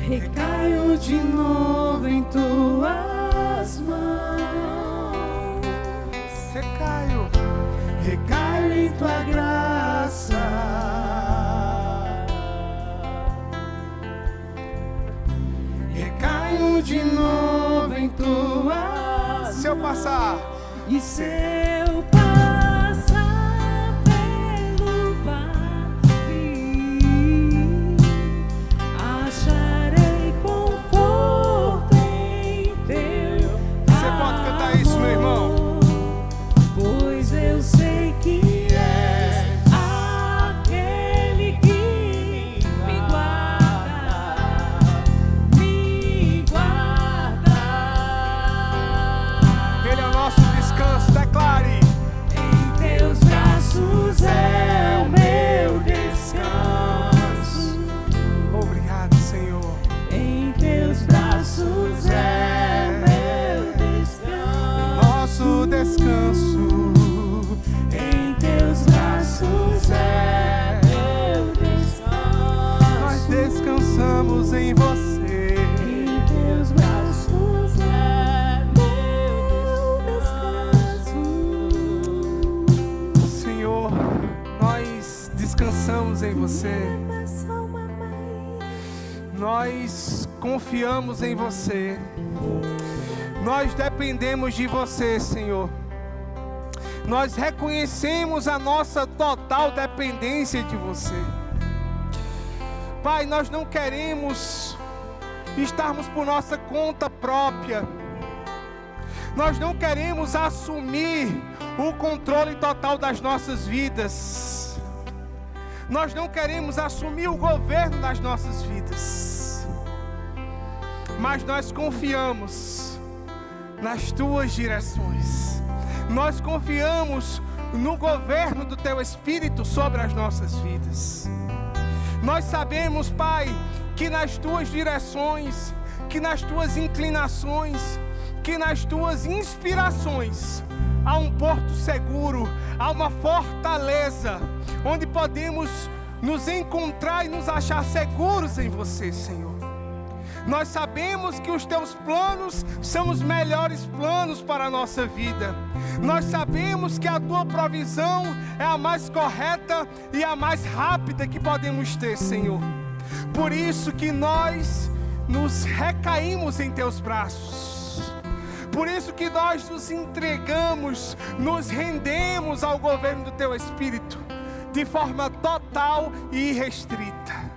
Recaio de novo em tuas mãos. Recaio em tua graça. Recaio de novo em tuas mãos. Se eu passar, e se eu passar pelo vale, acharei conforto em teu amor. você pode cantar isso, meu irmão? Pois eu sei que és aquele que me guarda, me guarda. Ele é o nosso descanso, declare. Em teus braços é o meu descanso. Obrigado, Senhor. Em teus braços é meu descanso. Nosso descanso. Em teus braços é meu descanso. Nós descansamos em você. Em teus braços é meu descanso. Senhor, nós descansamos em você. Nós confiamos em você. Nós dependemos de você, Senhor. Nós reconhecemos a nossa total dependência de você. Pai, nós não queremos estarmos por nossa conta própria. Nós não queremos assumir o controle total das nossas vidas. Nós não queremos assumir o governo das nossas vidas. Mas nós confiamos nas tuas direções. Nós confiamos no governo do teu Espírito sobre as nossas vidas. Nós sabemos, Pai, que nas tuas direções, que nas tuas inclinações, que nas tuas inspirações há um porto seguro, há uma fortaleza onde podemos nos encontrar e nos achar seguros em você, Senhor. Nós sabemos que os teus planos são os melhores planos para a nossa vida. Nós sabemos que a tua provisão é a mais correta e a mais rápida que podemos ter, Senhor. Por isso que nós nos recaímos em teus braços. Por isso que nós nos entregamos, nos rendemos ao governo do teu Espírito, de forma total e irrestrita.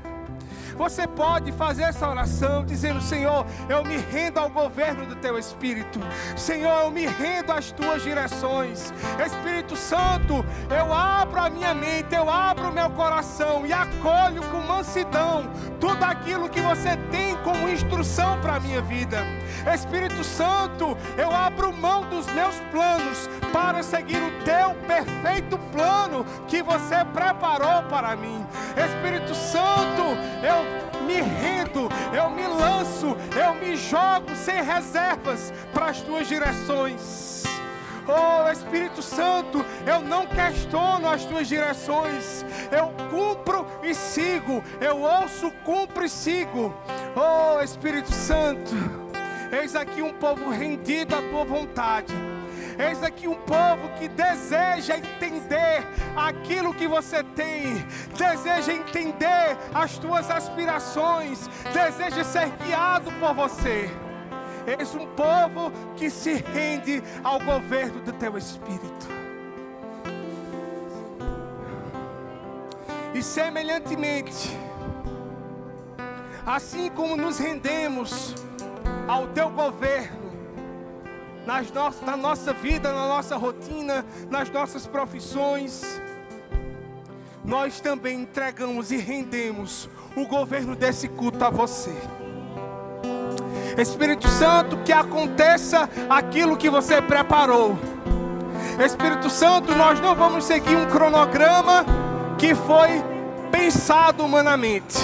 Você pode fazer essa oração dizendo: Senhor, eu me rendo ao governo do teu Espírito. Senhor, eu me rendo às tuas direções. Espírito Santo, eu abro a minha mente, eu abro o meu coração e acolho com mansidão tudo aquilo que você tem como instrução para a minha vida. Espírito Santo, eu abro mão dos meus planos para seguir o teu perfeito plano que você preparou para mim. Espírito Santo, eu me rendo, eu me lanço, eu me jogo sem reservas para as tuas direções. Oh Espírito Santo, eu não questiono as tuas direções, eu cumpro e sigo, eu ouço, cumpro e sigo. Oh Espírito Santo, eis aqui um povo rendido à tua vontade. Eis aqui um povo que deseja entender aquilo que você tem, deseja entender as tuas aspirações, deseja ser guiado por você. Eis um povo que se rende ao governo do teu Espírito. E semelhantemente, assim como nos rendemos ao teu governo, na nossa vida, na nossa rotina, nas nossas profissões, nós também entregamos e rendemos o governo desse culto a você. Espírito Santo, que aconteça aquilo que você preparou. Espírito Santo, nós não vamos seguir um cronograma que foi pensado humanamente,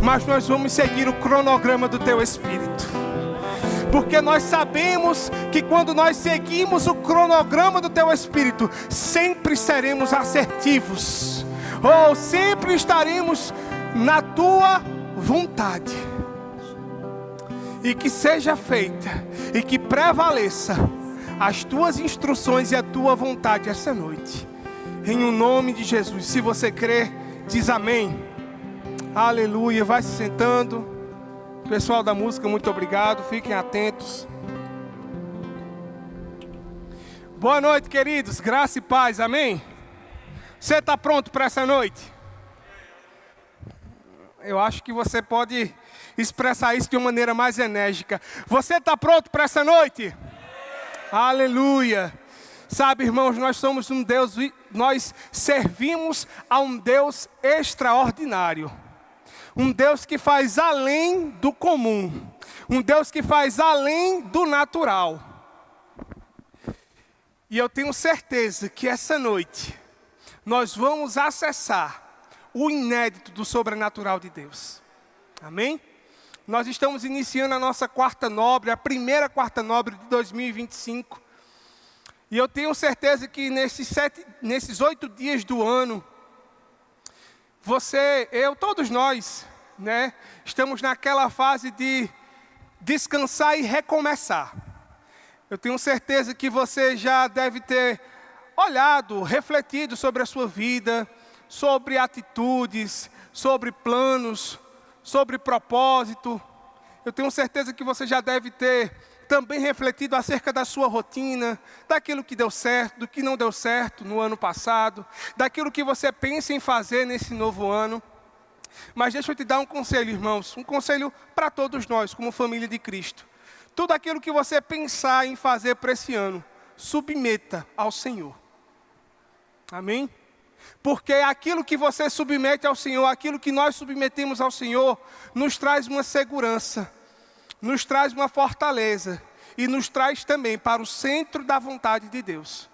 mas nós vamos seguir o cronograma do teu Espírito. Porque nós sabemos que quando nós seguimos o cronograma do teu Espírito, sempre seremos assertivos, ou sempre estaremos na tua vontade. e que seja feita e que prevaleça as tuas instruções e a tua vontade essa noite. Em o nome de Jesus. Se você crê, diz amém. Aleluia. Vai se sentando. Pessoal da música, muito obrigado. Fiquem atentos. Boa noite, queridos. Graça e paz. Amém? Você está pronto para essa noite? Eu acho que você pode expressar isso de uma maneira mais enérgica. Você está pronto para essa noite? Aleluia. Sabe, irmãos, nós somos um Deus, nós servimos a um Deus extraordinário. Um Deus que faz além do comum. Um Deus que faz além do natural. E eu tenho certeza que essa noite nós vamos acessar o inédito do sobrenatural de Deus. Amém? Nós estamos iniciando a nossa quarta nobre, a primeira quarta nobre de 2025. E eu tenho certeza que nesses 8 dias do ano, você, eu, todos nós, né, estamos naquela fase de descansar e recomeçar. Eu tenho certeza que você já deve ter olhado, refletido sobre a sua vida, sobre atitudes, sobre planos, sobre propósito. Eu tenho certeza que você já deve ter também refletido acerca da sua rotina, daquilo que deu certo, do que não deu certo no ano passado, daquilo que você pensa em fazer nesse novo ano. Mas deixa eu te dar um conselho, irmãos, um conselho para todos nós, como família de Cristo. Tudo aquilo que você pensar em fazer para esse ano, submeta ao Senhor. Amém? Porque aquilo que você submete ao Senhor, aquilo que nós submetemos ao Senhor, nos traz uma segurança, nos traz uma fortaleza e nos traz também para o centro da vontade de Deus.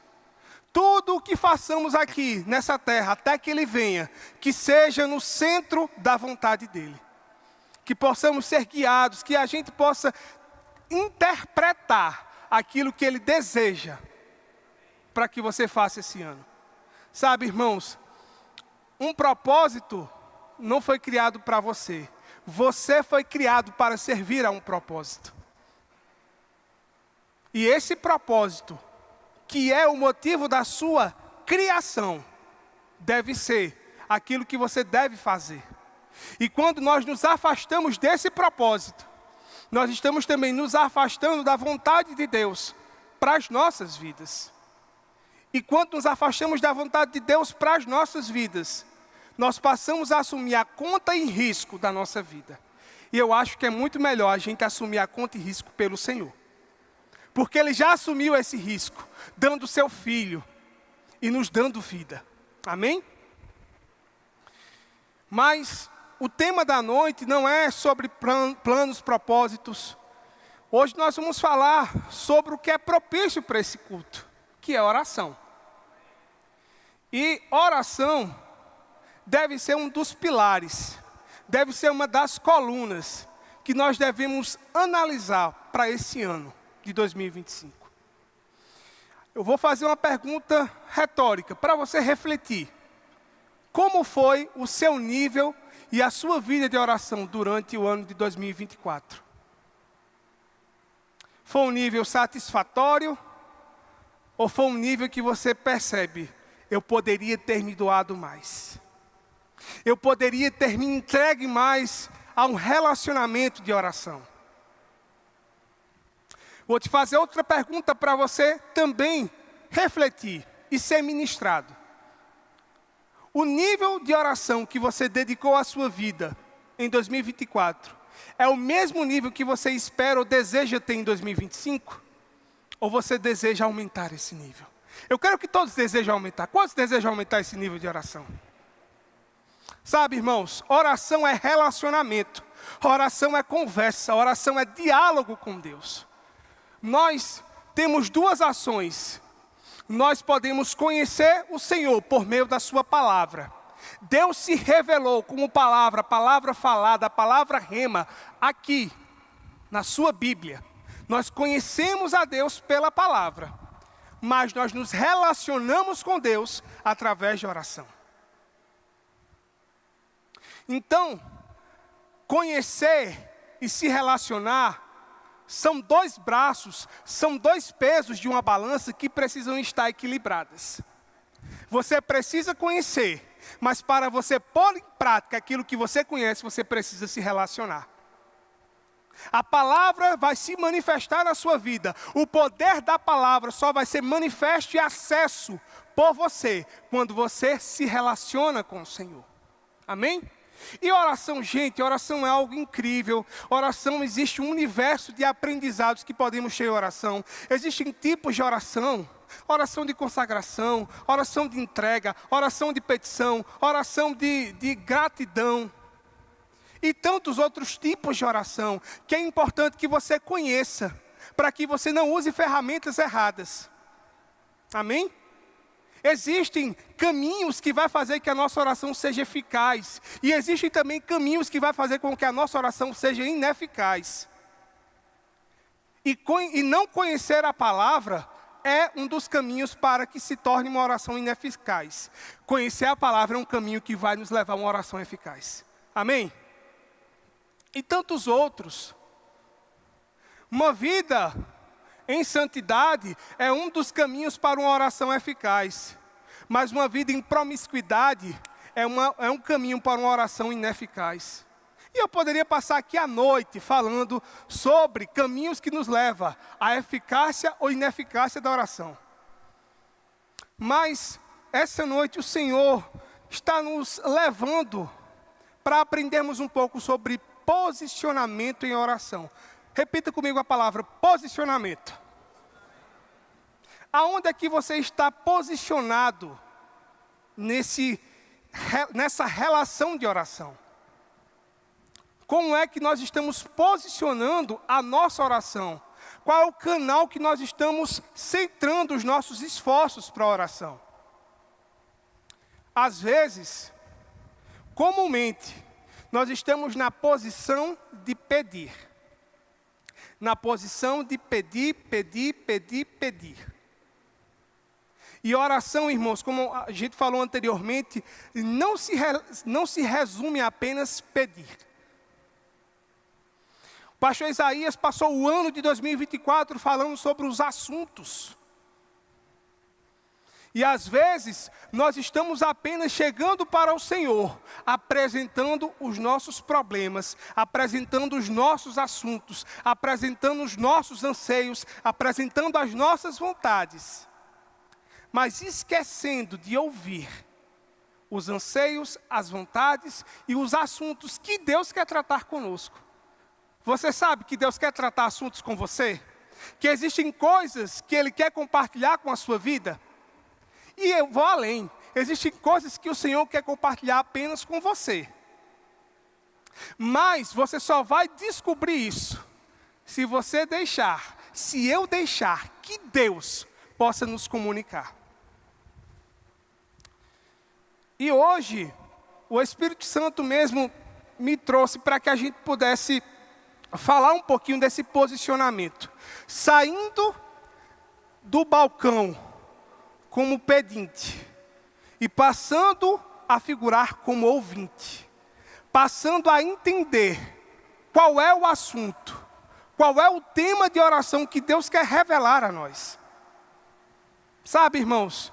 Tudo o que façamos aqui nessa terra, até que Ele venha, que seja no centro da vontade dEle. Que possamos ser guiados, que a gente possa interpretar aquilo que Ele deseja para que você faça esse ano. Sabe, irmãos, um propósito não foi criado para você. Você foi criado para servir a um propósito. E esse propósito, que é o motivo da sua criação, deve ser aquilo que você deve fazer. E quando nós nos afastamos desse propósito, nós estamos também nos afastando da vontade de Deus para as nossas vidas. E quando nos afastamos da vontade de Deus para as nossas vidas, nós passamos a assumir a conta e risco da nossa vida. E eu acho que é muito melhor a gente assumir a conta e risco pelo Senhor. Porque Ele já assumiu esse risco, dando o seu Filho e nos dando vida. Amém? Mas o tema da noite não é sobre planos, propósitos. Hoje nós vamos falar sobre o que é propício para esse culto, que é oração. E oração deve ser um dos pilares, deve ser uma das colunas que nós devemos analisar para esse ano de 2025. Eu vou fazer uma pergunta retórica para você refletir. Como foi o seu nível e a sua vida de oração durante o ano de 2024? Foi um nível satisfatório? Ou foi um nível que você percebe, eu poderia ter me doado mais? Eu poderia ter me entregue mais a um relacionamento de oração? Vou te fazer outra pergunta para você também refletir e ser ministrado. O nível de oração que você dedicou à sua vida em 2024 é o mesmo nível que você espera ou deseja ter em 2025? Ou você deseja aumentar esse nível? Eu quero que todos desejam aumentar. Quantos desejam aumentar esse nível de oração? Sabe, irmãos, oração é relacionamento. Oração é conversa. Oração é diálogo com Deus. Nós temos duas ações. Nós podemos conhecer o Senhor por meio da sua palavra. Deus se revelou como palavra, a palavra falada, a palavra rema, aqui, na sua Bíblia. Nós conhecemos a Deus pela palavra, mas nós nos relacionamos com Deus através de oração. Então, conhecer e se relacionar são dois braços, são dois pesos de uma balança que precisam estar equilibradas. Você precisa conhecer, mas para você pôr em prática aquilo que você conhece, você precisa se relacionar. A palavra vai se manifestar na sua vida. O poder da palavra só vai ser manifesto e acesso por você quando você se relaciona com o Senhor. Amém? E oração, gente, oração é algo incrível. Oração, existe um universo de aprendizados que podemos ter em oração. Existem tipos de oração. Oração de consagração, oração de entrega, oração de petição, oração de gratidão. E tantos outros tipos de oração, que é importante que você conheça, para que você não use ferramentas erradas. Amém? Existem caminhos que vai fazer que a nossa oração seja eficaz. E existem também caminhos que vai fazer com que a nossa oração seja ineficaz. E não conhecer a palavra é um dos caminhos para que se torne uma oração ineficaz. Conhecer a palavra é um caminho que vai nos levar a uma oração eficaz. Amém? E tantos outros. Uma vida em santidade é um dos caminhos para uma oração eficaz. Mas uma vida em promiscuidade é um caminho para uma oração ineficaz. E eu poderia passar aqui a noite falando sobre caminhos que nos levam à eficácia ou ineficácia da oração. Mas essa noite o Senhor está nos levando para aprendermos um pouco sobre posicionamento em oração. Repita comigo a palavra posicionamento. Aonde é que você está posicionado nessa relação de oração? Como é que nós estamos posicionando a nossa oração? Qual é o canal que nós estamos centrando os nossos esforços para a oração? Às vezes, comumente, nós estamos na posição de pedir. Na posição de pedir, pedir, pedir, pedir. E oração, irmãos, como a gente falou anteriormente, não se resume a apenas pedir. O pastor Isaías passou o ano de 2024 falando sobre os assuntos. E às vezes, nós estamos apenas chegando para o Senhor, apresentando os nossos problemas, apresentando os nossos assuntos, apresentando os nossos anseios, apresentando as nossas vontades. Mas esquecendo de ouvir os anseios, as vontades e os assuntos que Deus quer tratar conosco. Você sabe que Deus quer tratar assuntos com você? Que existem coisas que Ele quer compartilhar com a sua vida? E eu vou além. Existem coisas que o Senhor quer compartilhar apenas com você. Mas você só vai descobrir isso se você deixar, se eu deixar que Deus possa nos comunicar. E hoje, o Espírito Santo mesmo me trouxe para que a gente pudesse falar um pouquinho desse posicionamento. Saindo do balcão como pedinte e passando a figurar como ouvinte. Passando a entender qual é o assunto, qual é o tema de oração que Deus quer revelar a nós. Sabe, irmãos,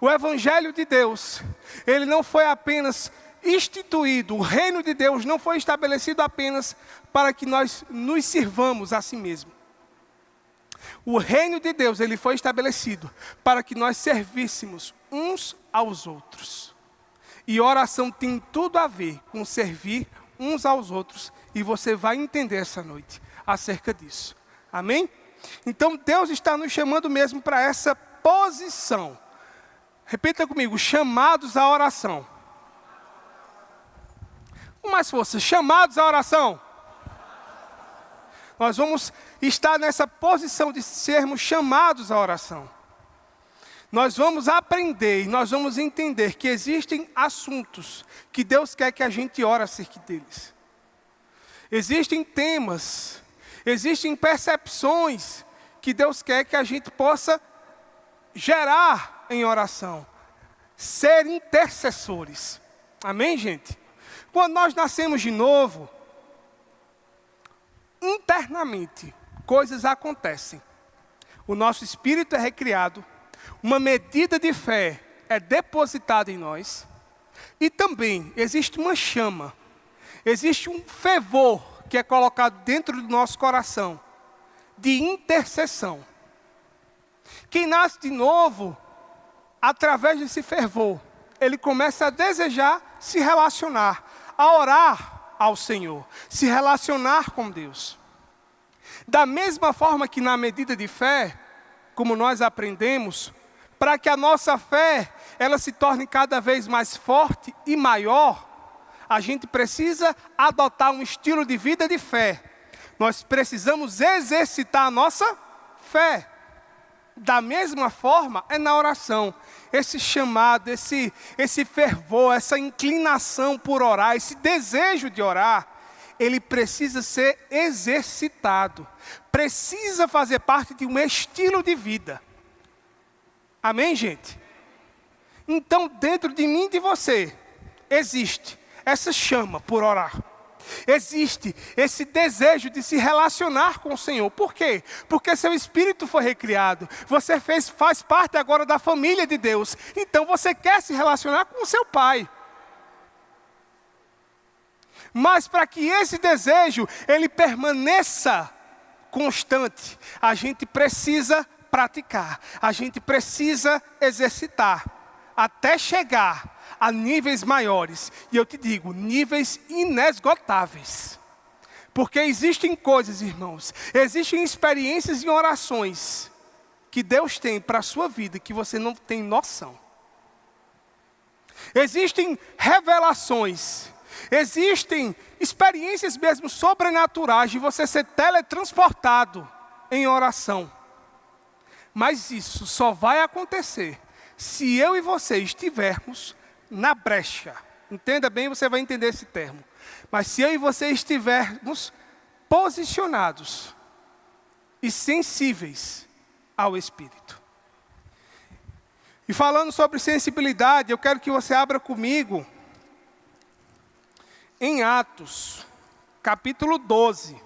o Evangelho de Deus, ele não foi apenas instituído, o reino de Deus não foi estabelecido apenas para que nós nos sirvamos a si mesmo. O reino de Deus, ele foi estabelecido para que nós servíssemos uns aos outros. E oração tem tudo a ver com servir uns aos outros. E você vai entender essa noite acerca disso. Amém? Então Deus está nos chamando mesmo para essa posição. Repita comigo, chamados à oração. Com mais força, chamados à oração. Nós vamos estar nessa posição de sermos chamados à oração. Nós vamos aprender e nós vamos entender que existem assuntos que Deus quer que a gente ore acerca deles. Existem temas, existem percepções que Deus quer que a gente possa gerar em oração. Ser intercessores. Amém, gente? Quando nós nascemos de novo, internamente, coisas acontecem. O nosso espírito é recriado, uma medida de fé é depositada em nós, e também existe uma chama, existe um fervor que é colocado dentro do nosso coração, de intercessão. Quem nasce de novo, através desse fervor, ele começa a desejar se relacionar, a orar ao Senhor, se relacionar com Deus. Da mesma forma que na medida de fé, como nós aprendemos, para que a nossa fé ela se torne cada vez mais forte e maior, a gente precisa adotar um estilo de vida de fé. Nós precisamos exercitar a nossa fé. Da mesma forma, é na oração. Esse chamado, esse fervor, essa inclinação por orar, esse desejo de orar, ele precisa ser exercitado. Precisa fazer parte de um estilo de vida. Amém, gente? Então, dentro de mim e de você, existe essa chama por orar. Existe esse desejo de se relacionar com o Senhor. Por quê? Porque seu espírito foi recriado. Você faz parte agora da família de Deus. Então você quer se relacionar com o seu Pai. Mas para que esse desejo ele permaneça constante, a gente precisa praticar. A gente precisa exercitar. Até chegar a níveis maiores, e eu te digo, níveis inesgotáveis. Porque existem coisas, irmãos, existem experiências e orações que Deus tem para a sua vida que você não tem noção. Existem revelações, existem experiências mesmo sobrenaturais de você ser teletransportado em oração. Mas isso só vai acontecer se eu e você estivermos na brecha. Entenda bem, você vai entender esse termo. Mas se eu e você estivermos posicionados e sensíveis ao Espírito. E falando sobre sensibilidade, eu quero que você abra comigo em Atos, capítulo 12.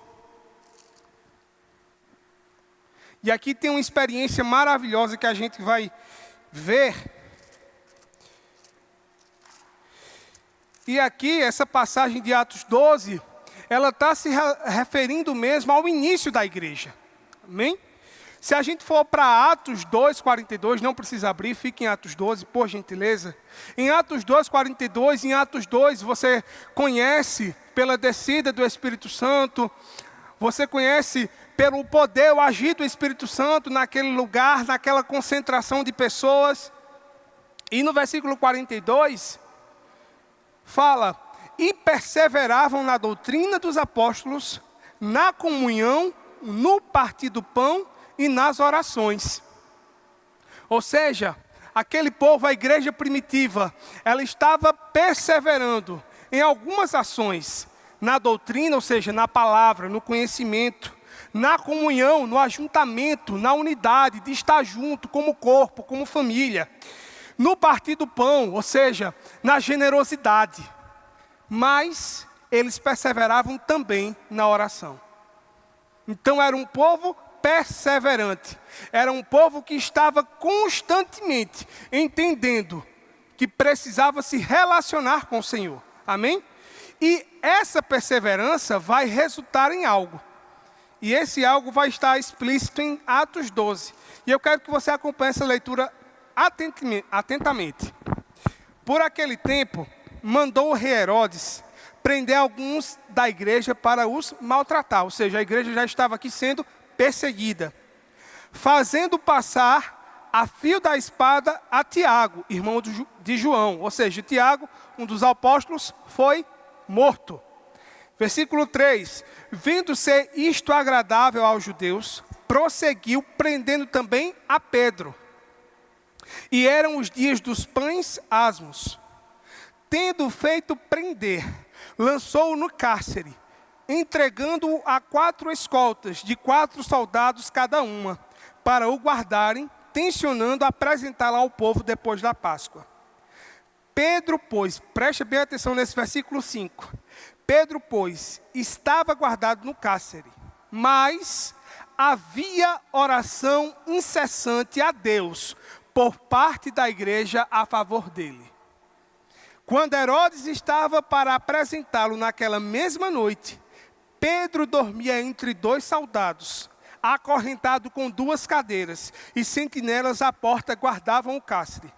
E aqui tem uma experiência maravilhosa que a gente vai ver. E aqui, essa passagem de Atos 12, ela está se referindo mesmo ao início da igreja. Amém? Se a gente for para Atos 2, 42, não precisa abrir, fique em Atos 12, por gentileza. Em Atos 2, 42, em Atos 2, você conhece pela descida do Espírito Santo, você conhece pelo poder, o agir do Espírito Santo naquele lugar, naquela concentração de pessoas. E no versículo 42, fala, e perseveravam na doutrina dos apóstolos, na comunhão, no partir do pão e nas orações. Ou seja, aquele povo, a igreja primitiva, ela estava perseverando em algumas ações, na doutrina, ou seja, na palavra, no conhecimento, na comunhão, no ajuntamento, na unidade, de estar junto como corpo, como família. No partir do pão, ou seja, na generosidade. Mas eles perseveravam também na oração. Então era um povo perseverante. Era um povo que estava constantemente entendendo que precisava se relacionar com o Senhor. Amém? E essa perseverança vai resultar em algo. E esse algo vai estar explícito em Atos 12. E eu quero que você acompanhe essa leitura atentamente. Por aquele tempo, mandou o rei Herodes prender alguns da igreja para os maltratar. Ou seja, a igreja já estava aqui sendo perseguida. Fazendo passar a fio da espada a Tiago, irmão de João. Ou seja, Tiago, um dos apóstolos, foi morto. Versículo 3. Vendo ser isto agradável aos judeus, prosseguiu prendendo também a Pedro. E eram os dias dos pães asmos. Tendo feito prender, lançou-o no cárcere, entregando-o a 4 escoltas, de 4 soldados cada uma, para o guardarem, tencionando apresentá-lo ao povo depois da Páscoa. Pedro, pois, preste bem atenção nesse versículo 5. Pedro, pois, estava guardado no cárcere, mas havia oração incessante a Deus por parte da igreja a favor dele. Quando Herodes estava para apresentá-lo naquela mesma noite, Pedro dormia entre 2 soldados, acorrentado com 2 cadeiras, e sentinelas à porta guardavam o cárcere.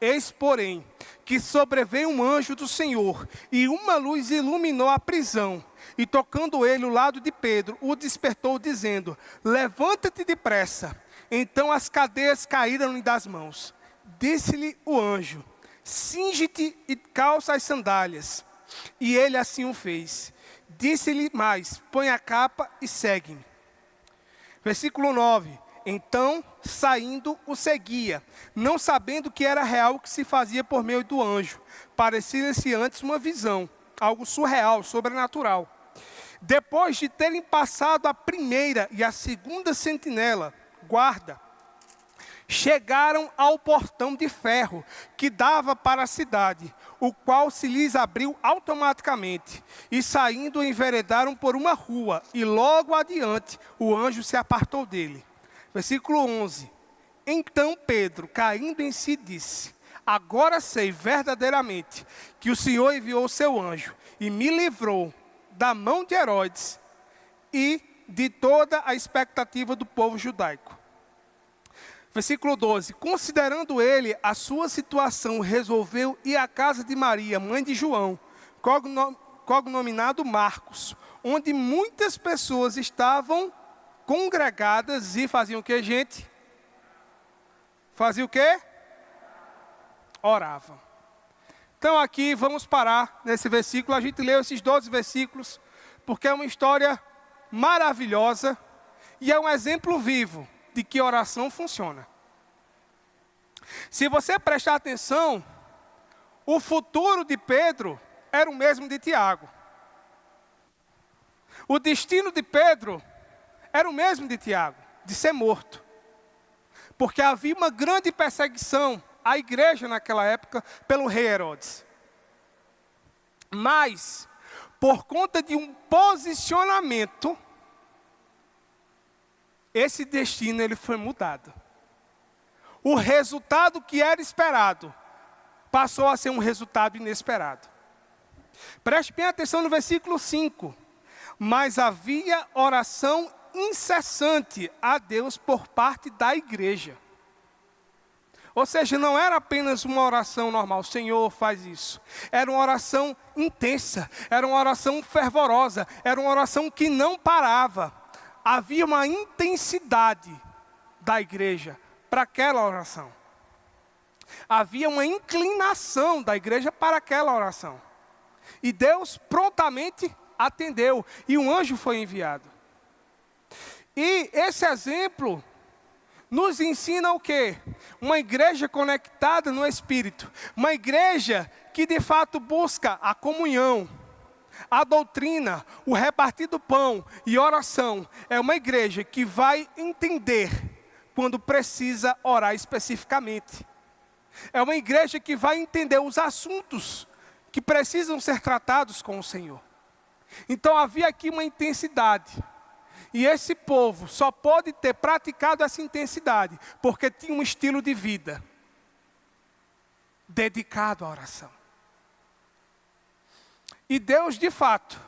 Eis, porém, que sobreveio um anjo do Senhor, e uma luz iluminou a prisão. E tocando ele o lado de Pedro, o despertou, dizendo: levanta-te depressa. Então as cadeias caíram-lhe das mãos. Disse-lhe o anjo: cinge-te e calça as sandálias. E ele assim o fez. Disse-lhe mais: põe a capa e segue-me. Versículo 9. Então, saindo, o seguia, não sabendo que era real o que se fazia por meio do anjo. Parecia-se antes uma visão, algo surreal, sobrenatural. Depois de terem passado a primeira e a segunda sentinela, guarda, chegaram ao portão de ferro que dava para a cidade, o qual se lhes abriu automaticamente. E saindo, enveredaram por uma rua, e logo adiante o anjo se apartou dele. Versículo 11. Então Pedro, caindo em si, disse: agora sei verdadeiramente que o Senhor enviou o seu anjo e me livrou da mão de Herodes e de toda a expectativa do povo judaico. Versículo 12. Considerando ele a sua situação, resolveu ir à casa de Maria, mãe de João, cognominado Marcos, onde muitas pessoas estavam congregadas e faziam o que, gente? Faziam o quê? Oravam. Então aqui vamos parar nesse versículo. A gente leu esses 12 versículos porque é uma história maravilhosa e é um exemplo vivo de que oração funciona. Se você prestar atenção, o futuro de Pedro era o mesmo de Tiago. O destino de Pedro era o mesmo de Tiago, de ser morto. Porque havia uma grande perseguição à igreja naquela época pelo rei Herodes. Mas, por conta de um posicionamento, esse destino ele foi mudado. O resultado que era esperado passou a ser um resultado inesperado. Preste bem atenção no versículo 5. Mas havia oração incessante a Deus por parte da igreja. Ou seja, não era apenas uma oração normal, Senhor, faz isso. Era uma oração intensa, era uma oração fervorosa, era uma oração que não parava. Havia uma intensidade da igreja para aquela oração. Havia uma inclinação da igreja para aquela oração. E Deus prontamente atendeu, e um anjo foi enviado. E esse exemplo nos ensina o quê? Uma igreja conectada no Espírito. Uma igreja que de fato busca a comunhão, a doutrina, o repartir do pão e oração. É uma igreja que vai entender quando precisa orar especificamente. É uma igreja que vai entender os assuntos que precisam ser tratados com o Senhor. Então havia aqui uma intensidade. E esse povo só pode ter praticado essa intensidade porque tinha um estilo de vida dedicado à oração. E Deus, de fato,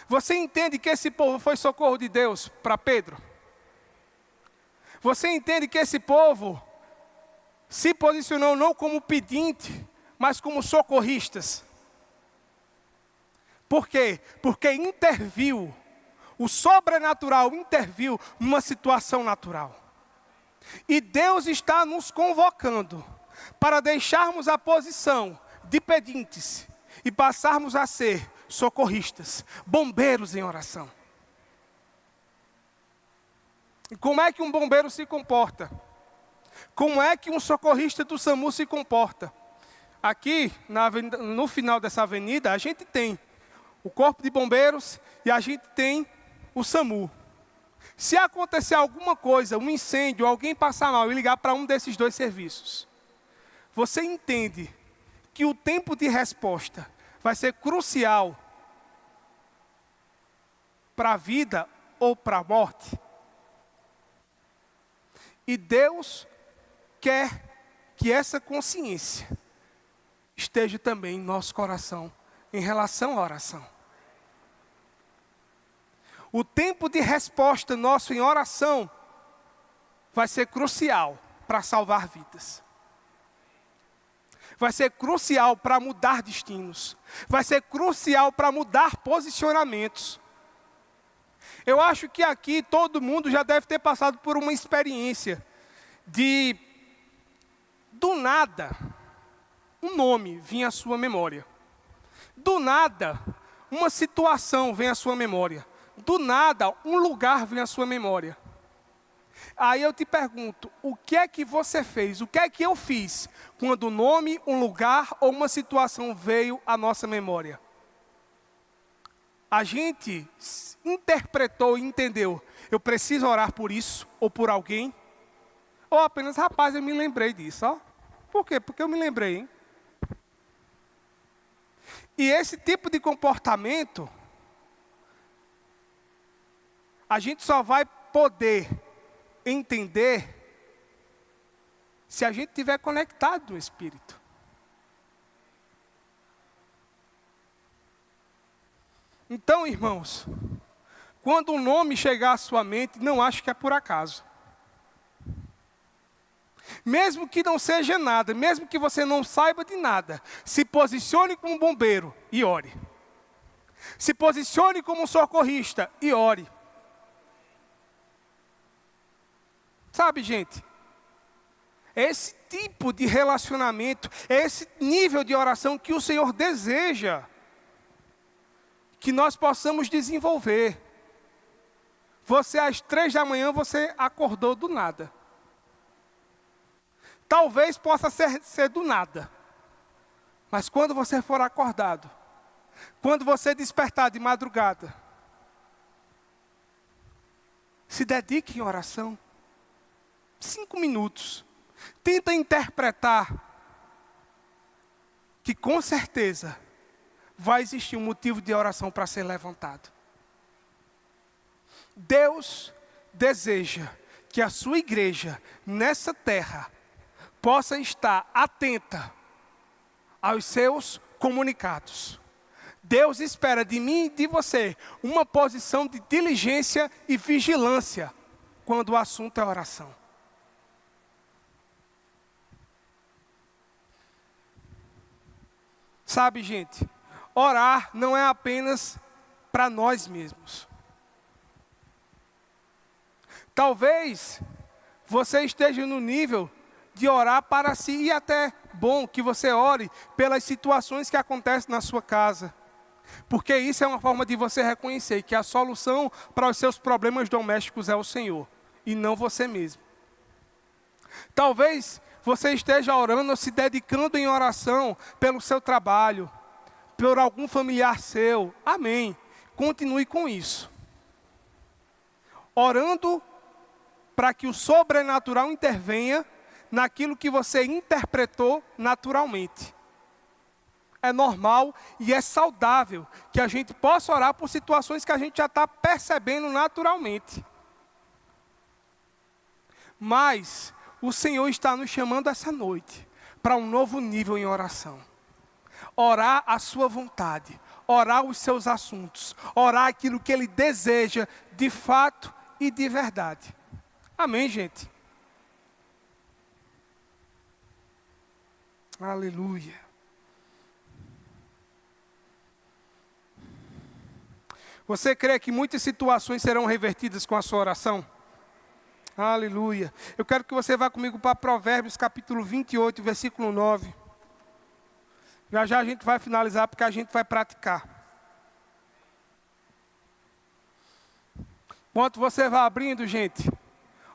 você entende que esse povo foi socorro de Deus para Pedro? Você entende que esse povo se posicionou não como pedinte, mas como socorristas? Por quê? Porque interviu. O sobrenatural interviu numa situação natural. E Deus está nos convocando para deixarmos a posição de pedintes e passarmos a ser socorristas, bombeiros em oração. E como é que um bombeiro se comporta? Como é que um socorrista do SAMU se comporta? Aqui, no final dessa avenida, a gente tem o corpo de bombeiros e a gente tem o SAMU. Se acontecer alguma coisa, um incêndio, alguém passar mal e ligar para um desses dois serviços, você entende que o tempo de resposta vai ser crucial para a vida ou para a morte? E Deus quer que essa consciência esteja também em nosso coração em relação à oração. O tempo de resposta nosso em oração vai ser crucial para salvar vidas. Vai ser crucial para mudar destinos. Vai ser crucial para mudar posicionamentos. Eu acho que aqui todo mundo já deve ter passado por uma experiência de, do nada, um nome vinha à sua memória. Do nada, uma situação vem à sua memória. Do nada, um lugar vem à sua memória. Aí eu te pergunto, o que é que você fez? O que é que eu fiz quando um nome, um lugar ou uma situação veio à nossa memória? A gente interpretou e entendeu, eu preciso orar por isso ou por alguém? Ou apenas, rapaz, eu me lembrei disso, ó. Por quê? Porque eu me lembrei, hein? E esse tipo de comportamento, a gente só vai poder entender se a gente estiver conectado no Espírito. Então, irmãos, quando um nome chegar à sua mente, não acho que é por acaso. Mesmo que não seja nada, mesmo que você não saiba de nada, se posicione como um bombeiro e ore. Se posicione como um socorrista e ore. Sabe, gente, é esse tipo de relacionamento, é esse nível de oração que o Senhor deseja que nós possamos desenvolver. Você às 3 da manhã, você acordou do nada. Talvez possa ser do nada. Mas quando você for acordado, quando você despertar de madrugada, se dedique em oração. 5 minutos. Tenta interpretar que com certeza vai existir um motivo de oração para ser levantado. Deus deseja que a sua igreja nessa terra possa estar atenta aos seus comunicados. Deus espera de mim e de você uma posição de diligência e vigilância quando o assunto é oração. Sabe, gente, orar não é apenas para nós mesmos. Talvez você esteja no nível de orar para si, e até bom que você ore pelas situações que acontecem na sua casa. Porque isso é uma forma de você reconhecer que a solução para os seus problemas domésticos é o Senhor, e não você mesmo. Talvez você esteja orando ou se dedicando em oração pelo seu trabalho, por algum familiar seu. Amém. Continue com isso. Orando para que o sobrenatural intervenha naquilo que você interpretou naturalmente. É normal e é saudável que a gente possa orar por situações que a gente já está percebendo naturalmente. Mas o Senhor está nos chamando essa noite para um novo nível em oração. Orar a sua vontade, orar os seus assuntos, orar aquilo que Ele deseja de fato e de verdade. Amém, gente? Aleluia. Você crê que muitas situações serão revertidas com a sua oração? Aleluia. Eu quero que você vá comigo para Provérbios capítulo 28, versículo 9. Já já a gente vai finalizar porque a gente vai praticar. Enquanto você vai abrindo, gente,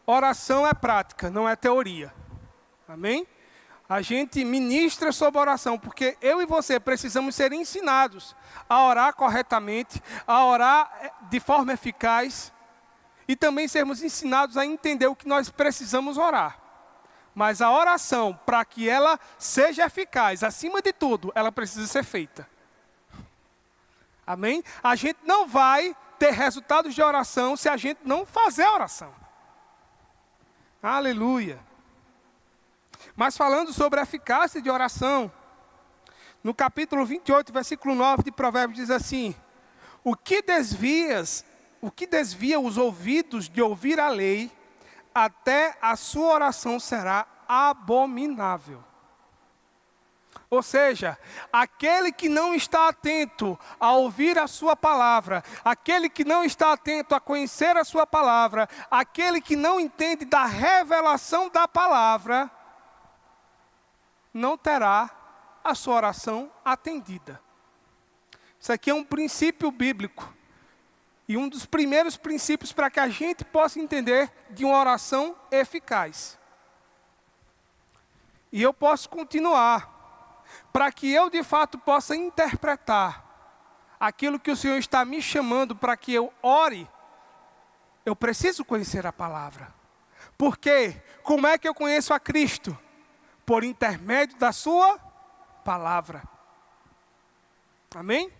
oração é prática, não é teoria. Amém? A gente ministra sobre oração, porque eu e você precisamos ser ensinados a orar corretamente, a orar de forma eficaz, e também sermos ensinados a entender o que nós precisamos orar. Mas a oração, para que ela seja eficaz, acima de tudo, ela precisa ser feita. Amém? A gente não vai ter resultados de oração se a gente não fazer a oração. Aleluia. Mas falando sobre a eficácia de oração, no capítulo 28, versículo 9 de Provérbios diz assim: o que desvia os ouvidos de ouvir a lei, até a sua oração será abominável. Ou seja, aquele que não está atento a ouvir a sua palavra, aquele que não está atento a conhecer a sua palavra, aquele que não entende da revelação da palavra, não terá a sua oração atendida. Isso aqui é um princípio bíblico. E um dos primeiros princípios para que a gente possa entender de uma oração eficaz. E eu posso continuar. Para que eu de fato possa interpretar aquilo que o Senhor está me chamando para que eu ore, eu preciso conhecer a palavra. Por quê? Como é que eu conheço a Cristo? Por intermédio da sua palavra. Amém?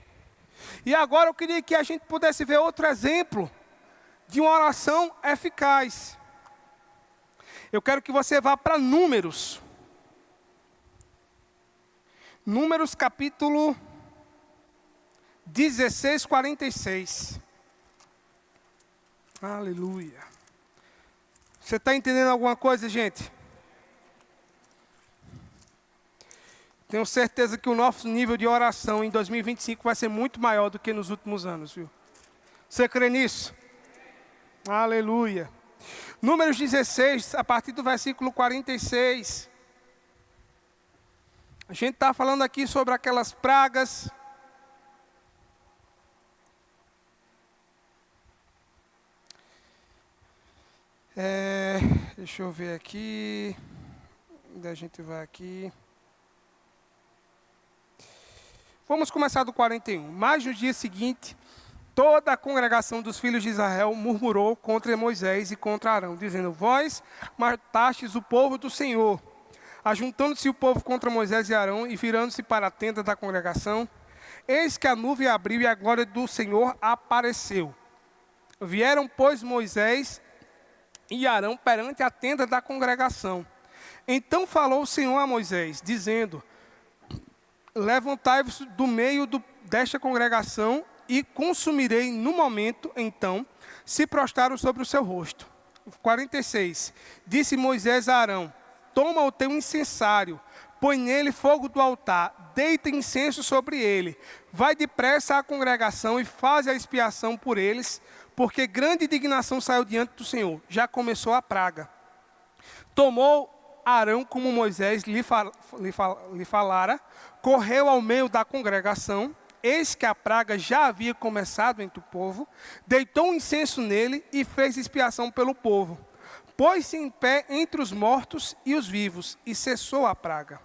E agora eu queria que a gente pudesse ver outro exemplo de uma oração eficaz. Eu quero que você vá para Números. Números capítulo 16, 46. Aleluia. Você está entendendo alguma coisa, gente? Tenho certeza que o nosso nível de oração em 2025 vai ser muito maior do que nos últimos anos, viu? Você crê nisso? Aleluia. Números 16, a partir do versículo 46. A gente está falando aqui sobre aquelas pragas. Deixa eu ver aqui. A gente vai aqui. Vamos começar do 41. Mas no dia seguinte, toda a congregação dos filhos de Israel murmurou contra Moisés e contra Arão, dizendo: vós matastes o povo do Senhor. Ajuntando-se o povo contra Moisés e Arão e virando-se para a tenda da congregação, eis que a nuvem abriu e a glória do Senhor apareceu. Vieram, pois, Moisés e Arão perante a tenda da congregação. Então falou o Senhor a Moisés, dizendo: levantai-vos do meio desta congregação e consumirei no momento. Então se prostraram sobre o seu rosto. 46. Disse Moisés a Arão: toma o teu incensário, põe nele fogo do altar, deita incenso sobre ele. Vai depressa à congregação e faz a expiação por eles, porque grande indignação saiu diante do Senhor. Já começou a praga. Tomou Arão como Moisés lhe falara, correu ao meio da congregação, eis que a praga já havia começado entre o povo, deitou um incenso nele e fez expiação pelo povo. Pôs-se em pé entre os mortos e os vivos, e cessou a praga.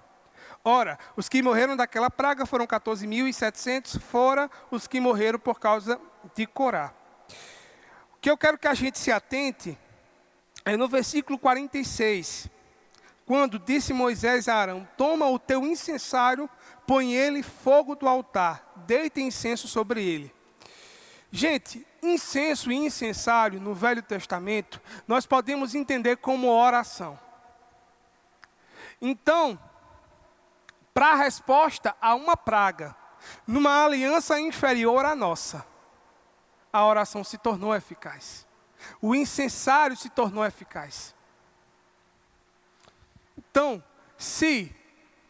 Ora, os que morreram daquela praga foram 14.700, fora os que morreram por causa de Corá. O que eu quero que a gente se atente é no versículo 46, quando disse Moisés a Arão: toma o teu incensário, põe ele fogo do altar, deita incenso sobre ele. Gente, incenso e incensário no Velho Testamento, nós podemos entender como oração. Então, para a resposta a uma praga, numa aliança inferior à nossa, a oração se tornou eficaz. O incensário se tornou eficaz. Então, se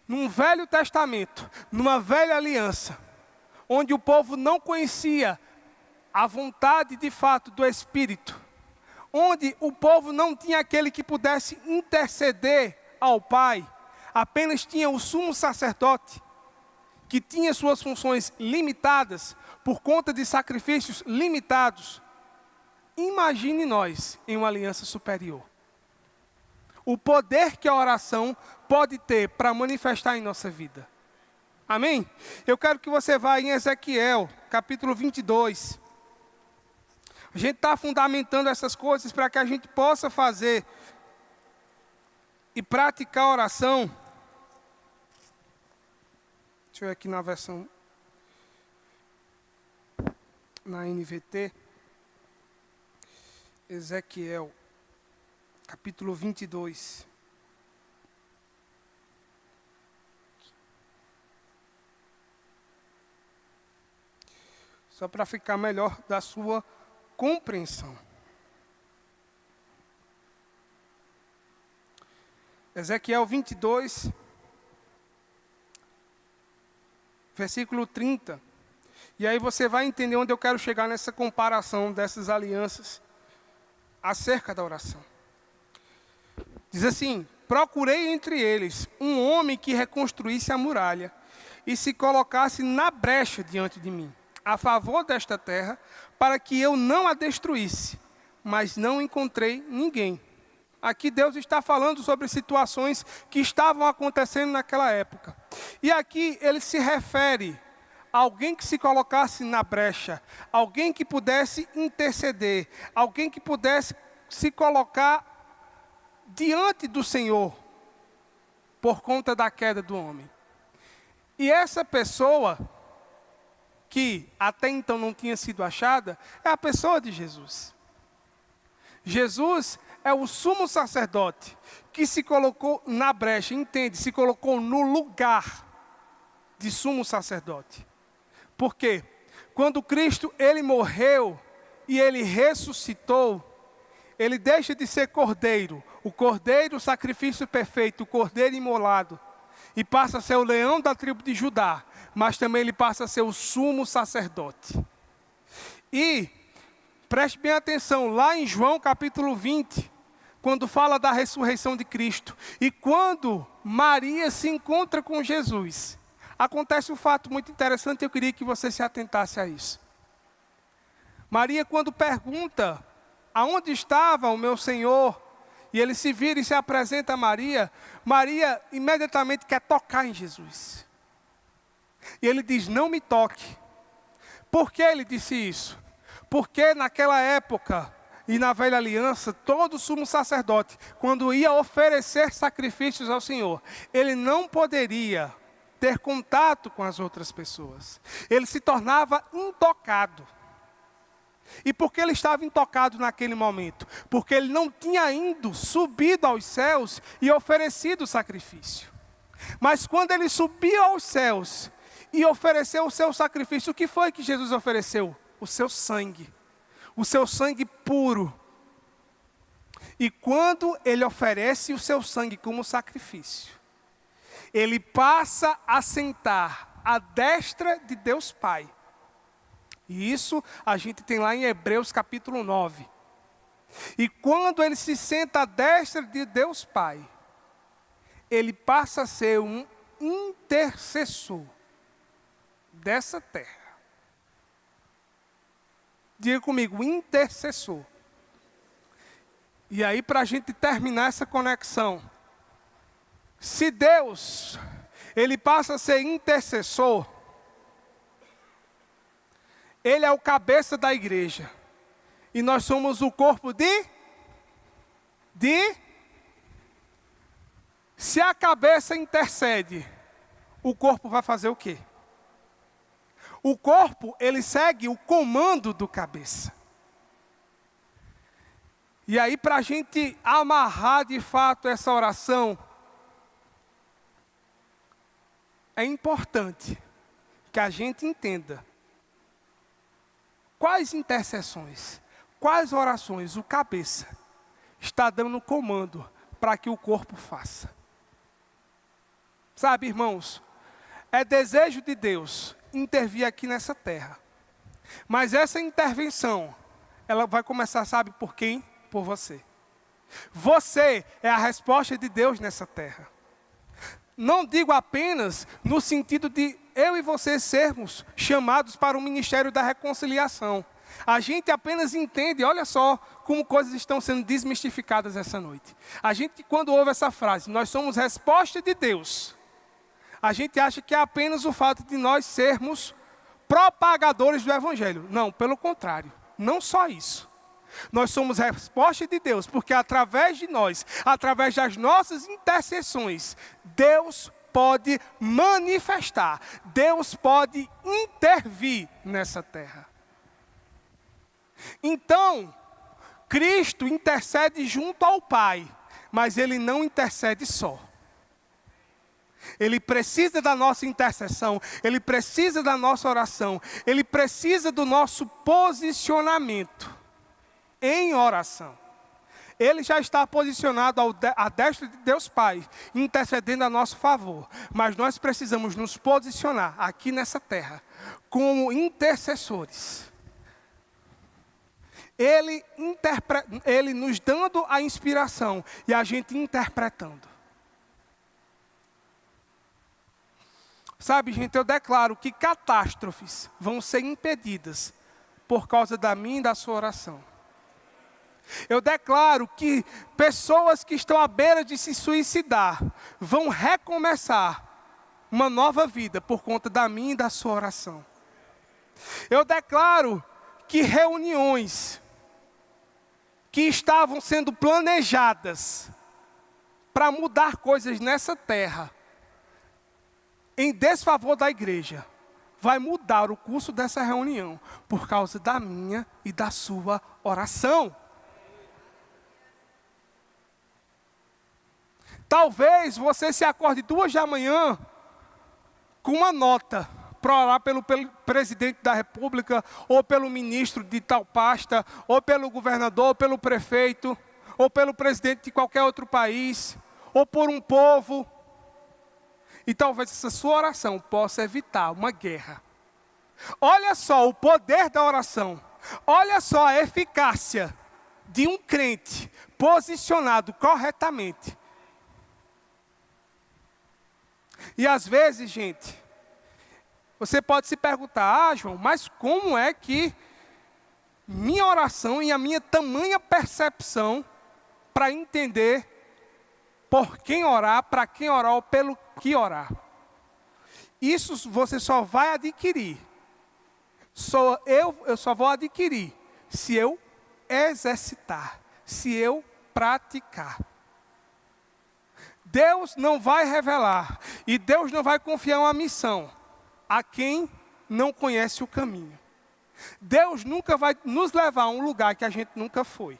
num Velho Testamento, numa velha aliança, onde o povo não conhecia a vontade de fato do Espírito, onde o povo não tinha aquele que pudesse interceder ao Pai, apenas tinha o sumo sacerdote, que tinha suas funções limitadas, por conta de sacrifícios limitados. Imagine nós em uma aliança superior. O poder que a oração pode ter para manifestar em nossa vida. Amém? Eu quero que você vá em Ezequiel, capítulo 22. A gente está fundamentando essas coisas para que a gente possa fazer e praticar a oração. Deixa eu ver aqui na versão, na NVT. Ezequiel, capítulo 22. Só para ficar melhor da sua compreensão. Ezequiel 22, versículo 30. E aí você vai entender onde eu quero chegar nessa comparação dessas alianças acerca da oração. Diz assim: procurei entre eles um homem que reconstruísse a muralha e se colocasse na brecha diante de mim, a favor desta terra, para que eu não a destruísse, mas não encontrei ninguém. Aqui Deus está falando sobre situações que estavam acontecendo naquela época. E aqui ele se refere a alguém que se colocasse na brecha, alguém que pudesse interceder, alguém que pudesse se colocar diante do Senhor por conta da queda do homem. E essa pessoa, que até então não tinha sido achada, é a pessoa de Jesus. Jesus é o sumo sacerdote que se colocou na brecha, entende? Se colocou no lugar de sumo sacerdote. Por quê? Quando Cristo, ele morreu e ele ressuscitou, ele deixa de ser cordeiro, o cordeiro, o sacrifício perfeito, o cordeiro imolado, e passa a ser o leão da tribo de Judá, mas também ele passa a ser o sumo sacerdote. E, preste bem atenção, lá em João capítulo 20, quando fala da ressurreição de Cristo, e quando Maria se encontra com Jesus, acontece um fato muito interessante, eu queria que você se atentasse a isso. Maria, quando pergunta, aonde estava o meu Senhor? E ele se vira e se apresenta a Maria, Maria imediatamente quer tocar em Jesus. E ele diz, não me toque. Por que ele disse isso? Porque naquela época, e na velha aliança, todo sumo sacerdote, quando ia oferecer sacrifícios ao Senhor, ele não poderia ter contato com as outras pessoas. Ele se tornava intocado. E por que ele estava intocado naquele momento? Porque ele não tinha ainda subido aos céus e oferecido o sacrifício. Mas quando ele subiu aos céus e ofereceu o seu sacrifício, o que foi que Jesus ofereceu? O seu sangue puro. E quando ele oferece o seu sangue como sacrifício, ele passa a sentar à destra de Deus Pai. E isso a gente tem lá em Hebreus capítulo 9. E quando ele se senta à destra de Deus Pai, ele passa a ser um intercessor dessa terra. Diga comigo, intercessor. E aí, para a gente terminar essa conexão, se Deus, ele passa a ser intercessor, ele é o cabeça da igreja. E nós somos o corpo Se a cabeça intercede, o corpo vai fazer o quê? O corpo, ele segue o comando do cabeça. E aí, para a gente amarrar de fato essa oração, é importante que a gente entenda quais intercessões, quais orações o cabeça está dando comando para que o corpo faça. Sabe, irmãos, é desejo de Deus intervir aqui nessa terra. Mas essa intervenção, ela vai começar, sabe por quem? Por você. Você é a resposta de Deus nessa terra. Não digo apenas no sentido de eu e você sermos chamados para o ministério da reconciliação. A gente apenas entende, olha só como coisas estão sendo desmistificadas essa noite. A gente, quando ouve essa frase, nós somos resposta de Deus, a gente acha que é apenas o fato de nós sermos propagadores do Evangelho. Não, pelo contrário, não só isso. Nós somos resposta de Deus, porque através de nós, através das nossas intercessões, Deus pode manifestar, Deus pode intervir nessa terra. Então, Cristo intercede junto ao Pai, mas Ele não intercede só. Ele precisa da nossa intercessão, Ele precisa da nossa oração, Ele precisa do nosso posicionamento em oração. Ele já está posicionado à destra de Deus Pai, intercedendo a nosso favor. Mas nós precisamos nos posicionar aqui nessa terra, como intercessores. Ele nos dando a inspiração e a gente interpretando. Sabe, gente, eu declaro que catástrofes vão ser impedidas por causa da minha e da sua oração. Eu declaro que pessoas que estão à beira de se suicidar vão recomeçar uma nova vida por conta da minha e da sua oração. Eu declaro que reuniões que estavam sendo planejadas para mudar coisas nessa terra, em desfavor da igreja, vai mudar o curso dessa reunião por causa da minha e da sua oração. Talvez você se acorde 2 da manhã com uma nota para orar pelo presidente da república, ou pelo ministro de tal pasta, ou pelo governador, ou pelo prefeito, ou pelo presidente de qualquer outro país, ou por um povo. E talvez essa sua oração possa evitar uma guerra. Olha só o poder da oração. Olha só a eficácia de um crente posicionado corretamente. E às vezes, gente, você pode se perguntar: João, mas como é que minha oração e a minha tamanha percepção para entender por quem orar, para quem orar ou pelo que orar? Isso você só vai adquirir. Eu só vou adquirir se eu exercitar, se eu praticar. Deus não vai revelar e Deus não vai confiar uma missão a quem não conhece o caminho. Deus nunca vai nos levar a um lugar que a gente nunca foi.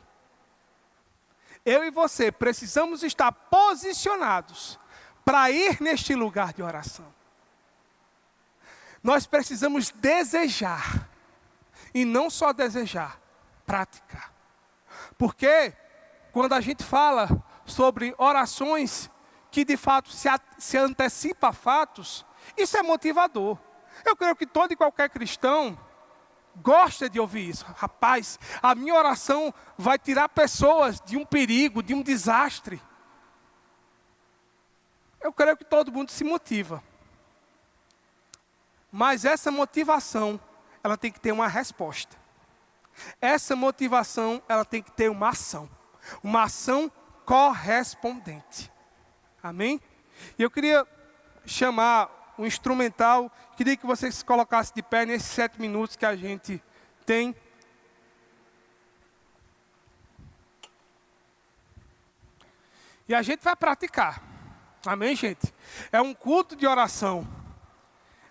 Eu e você precisamos estar posicionados para ir neste lugar de oração. Nós precisamos desejar, e não só desejar, praticar. Porque quando a gente fala sobre orações que de fato se antecipa a fatos, isso é motivador. Eu creio que todo e qualquer cristão gosta de ouvir isso. Rapaz, a minha oração vai tirar pessoas de um perigo, de um desastre. Eu creio que todo mundo se motiva. Mas essa motivação, ela tem que ter uma resposta. Essa motivação, ela tem que ter uma ação correspondente. Amém? E eu queria chamar um instrumental, queria que você se colocasse de pé nesses 7 minutos que a gente tem. E a gente vai praticar. Amém, gente? É um culto de oração.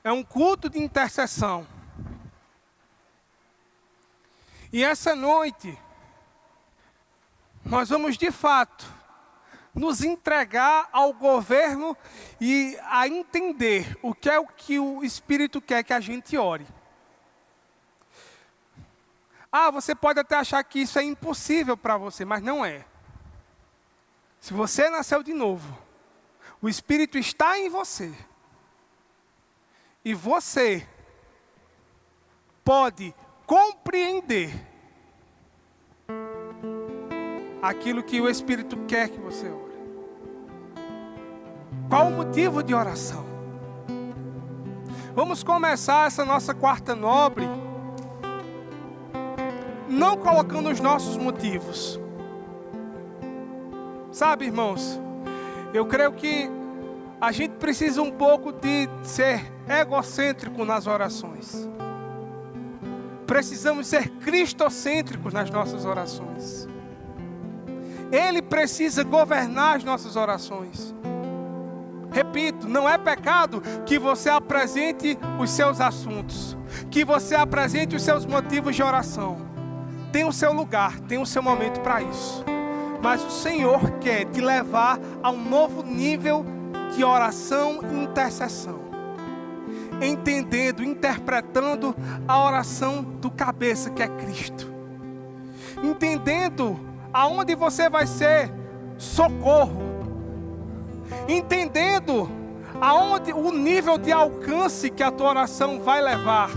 É um culto de intercessão. E essa noite, nós vamos de fato nos entregar ao governo e a entender o que o Espírito quer que a gente ore. Você pode até achar que isso é impossível para você, mas não é. Se você nasceu de novo, o Espírito está em você. E você pode compreender aquilo que o Espírito quer que você ore. Qual o motivo de oração? Vamos começar essa nossa quarta nobre não colocando os nossos motivos. Sabe, irmãos, eu creio que a gente precisa um pouco de ser egocêntrico nas orações. Precisamos ser cristocêntricos nas nossas orações. Ele precisa governar as nossas orações. Repito, não é pecado que você apresente os seus assuntos, que você apresente os seus motivos de oração. tem o seu lugar, tem o seu momento para isso. Mas o Senhor quer te levar a um novo nível de oração e intercessão. Entendendo, interpretando a oração do cabeça, que é Cristo. Entendendo aonde você vai ser socorro. Entendendo aonde o nível de alcance que a tua oração vai levar.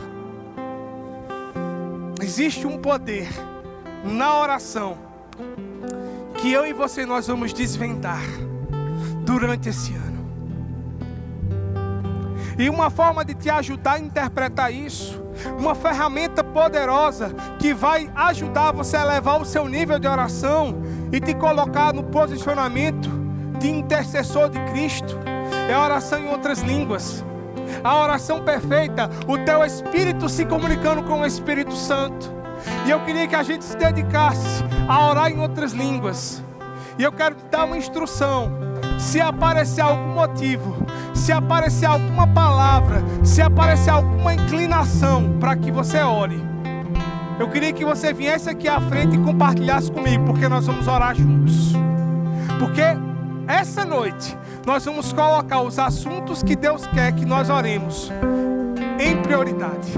Existe um poder na oração que eu e você nós vamos desvendar durante esse ano. E uma forma de te ajudar a interpretar isso, uma ferramenta poderosa que vai ajudar você a elevar o seu nível de oração e te colocar no posicionamento de intercessor de Cristo, é a oração em outras línguas. A oração perfeita, o teu Espírito se comunicando com o Espírito Santo. E eu queria que a gente se dedicasse a orar em outras línguas. E eu quero te dar uma instrução. Se aparecer algum motivo, se aparecer alguma palavra, se aparecer alguma inclinação para que você ore, eu queria que você viesse aqui à frente e compartilhasse comigo, porque nós vamos orar juntos. Porque essa noite nós vamos colocar os assuntos que Deus quer que nós oremos em prioridade.